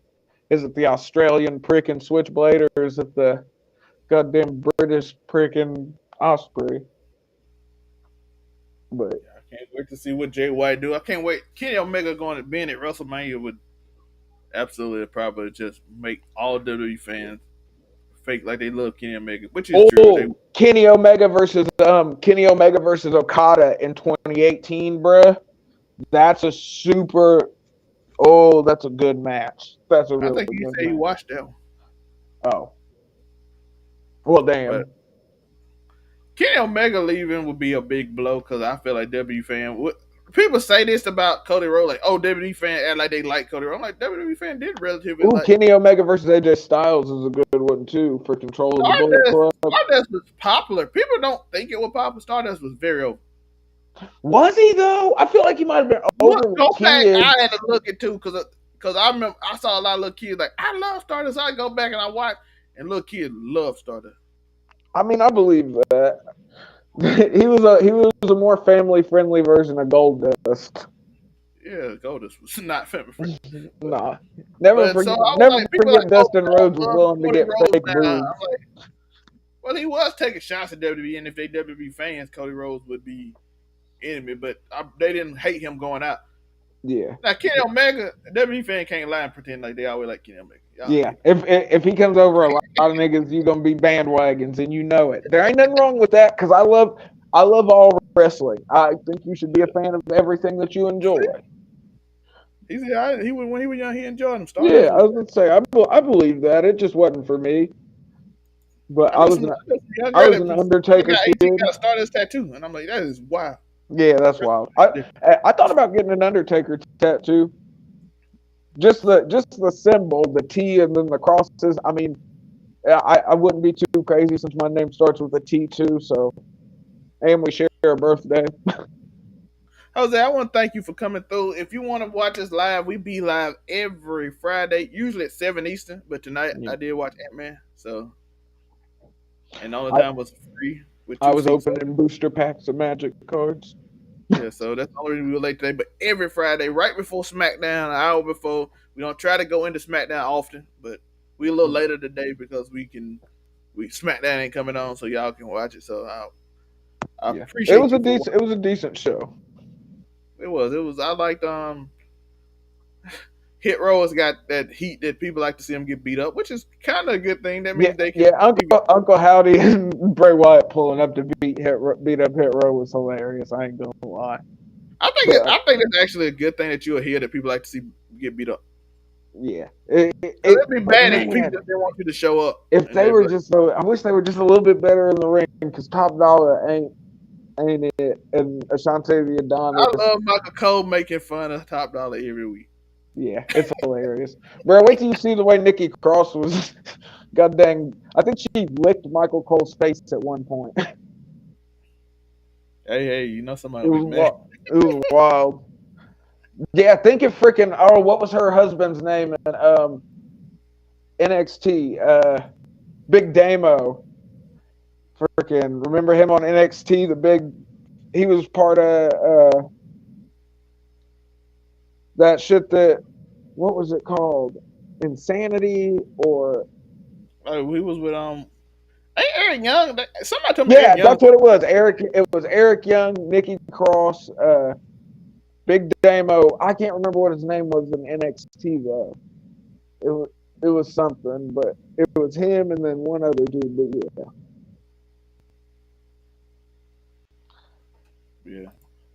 Is it the Australian prick and Switchblade, or is it the goddamn British prick and Ospreay? But I can't wait to see what Jay White do. I can't wait. Kenny Omega going to being at WrestleMania would absolutely probably just make all WWE fans fake like they love Kenny Omega, which is true. They Kenny Omega versus Okada in 2018, bruh. That's a super. Oh, that's a good match. That's a I really think you good say you match. watched that one. Oh, well, damn. But Kenny Omega leaving would be a big blow because I feel like WWE fan would. People say this about Cody Rhodes, like, "Oh, WWE fan act like they like Cody Rhodes." I'm like, WWE fan did relatively Ooh, like. Kenny Omega versus AJ Styles is a good one too for control of the Bullet Stardust. Club. Stardust was popular. People don't think it was popular. Stardust was very over. Was he though? I feel like he might have been over Look, with go back. kids. I had to look it too because I remember I saw a lot of little kids like I love Stardust. I go back and I watch, and little kids love Stardust. I mean, I believe that. he was a more family friendly version of Goldust. Yeah, Goldust was not family friendly. Nah, never But so I forget, was never like, people are forget like, oh, Dustin Rhodes was love willing to Cody get Rhodes fake now. boobs. I'm like, well, he was taking shots at WWE, and if they WWE fans, Cody Rhodes would be enemy. But they didn't hate him going out. Yeah, Now Kenny Omega, WWE fan can't lie and pretend like they always like Kenny Omega. yeah. If he comes over, a lot of niggas, you gonna be bandwagons, and you know it. There ain't nothing wrong with that because I love all wrestling. I think you should be a fan of everything that you enjoy. He said when he was young, he enjoyed him. Yeah, Stardust I was. was gonna say I believe that. It just wasn't for me. But I know some young I girl was that an was Undertaker got 18 kid. got a Stardust tattoo, and I'm like, that is wild. Yeah, that's wild. I thought about getting an Undertaker tattoo. Just the symbol, the T, and then the crosses. I mean, I wouldn't be too crazy since my name starts with a T too. So, and we share a birthday. Jose, I want to thank you for coming through. If you want to watch us live, we be live every Friday, usually at 7 Eastern. But tonight Yeah. I did watch Ant-Man, so and the only I, time was free with I two was seats. So, opening booster packs of Magic cards. yeah, so that's the only reason we were late today. But every Friday, right before SmackDown, an hour before, we don't try to go into SmackDown often, but we a little later today because we SmackDown ain't coming on, so y'all can watch it. So I Yeah, it appreciate was a you for decent. It was a decent show. it was. I liked Hit Row has got that heat that people like to see him get beat up, which is kind of a good thing. That Yeah, means they can. yeah. Uncle Howdy and Bray Wyatt pulling up to beat up Hit Row was hilarious. I ain't gonna lie. But I think it's actually a good thing that you're here that people like to see get beat up. yeah, It'd be but bad if people man, just didn't want you to show up. if And they they'd be were like, just, I wish they were just a little bit better in the ring because Top Dollar ain't it, and Ashante the I Adonis. love Michael Cole making fun of Top Dollar every week. Yeah, it's hilarious, bro. Wait till you see the way Nikki Cross was. God dang, I think she licked Michael Cole's face at one point. Hey, you know somebody It will was be mad. it was wild. Yeah, think of freaking. Oh, what was her husband's name in NXT? Big Damo. Freaking remember him on NXT? The big. He was part of that shit. That what was it called? Insanity or He was with Ain't Eric Young? Somebody told me Eric yeah, Young. that's what it was. Eric. It was Eric Young, Nikki Cross, Big Damo. I can't remember what his name was in NXT though. It was it was something, but it was him and then one other dude. But yeah, Yeah.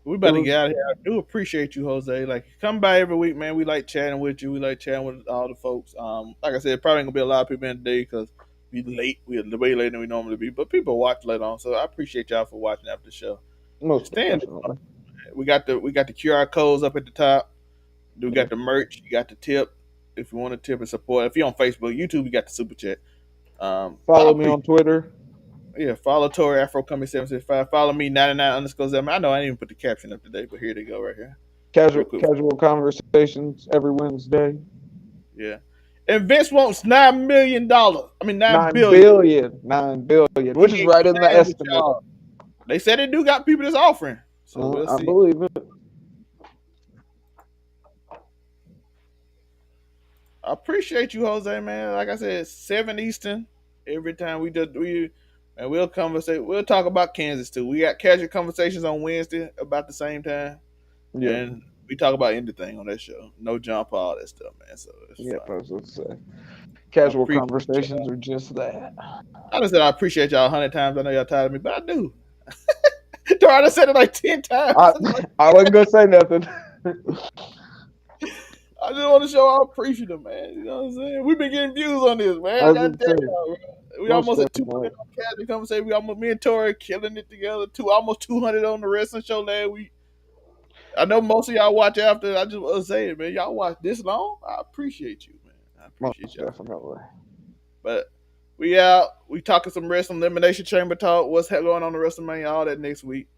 We it about to was get out of here. I do appreciate you, Jose. Like, come by every week, man. We like chatting with you. We like chatting with all the folks. Like I said, probably ain't gonna be a lot of people in today because we late. We're way later than we normally be. But people watch later on, so I appreciate y'all for watching after the show. most Stand. definitely. We got the QR codes up at the top. We Yeah. got the merch. You got the tip. If you want to tip and support, if you're on Facebook, YouTube, you got the super chat. But I Follow me appreciate. on Twitter. Yeah, follow Tori Afro Coming 765. Follow me 99_Zem. I know I didn't even put the caption up today, but here they go right here. Real quick. Casual conversations every Wednesday. Yeah. And Vince wants $9 million. I mean 9 billion. 9 billion, which is He ain't right in the playing with estimate. y'all. They said they do got people that's offering. So we'll I see. believe it. I appreciate you, Jose, man. Like I said, 7 Eastern. Every time and we'll conversate. We'll talk about Kansas too. We got casual conversations on Wednesday about the same time. Yep. And we talk about anything on that show. No jump, all that stuff, man. So it's Yep. fun. I was going to say. I Casual appreciate conversations y'all. are just that. I just said I appreciate y'all 100 times. I know y'all tired of me, but I do. I said it like 10 times. I, I wasn't going to say nothing. I just want to show how appreciative, man. You know what I'm saying? We've been getting views on this, man. I I was gotta going to tell say. y'all, bro. We Most almost at definitely. 200 on Casual Conversation. We almost me and Tori killing it together. Almost 200 on the wrestling show last week. I know most of y'all watch after. I just want to say it, man. Y'all watch this long. I appreciate you, man. I appreciate Most y'all. definitely. But we out. We talking some wrestling, elimination chamber talk. What's going on the WrestleMania? All that next week.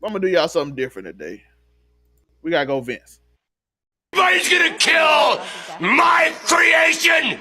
I'm gonna do y'all something different today. We gotta go Vince. Everybody's gonna kill my creation!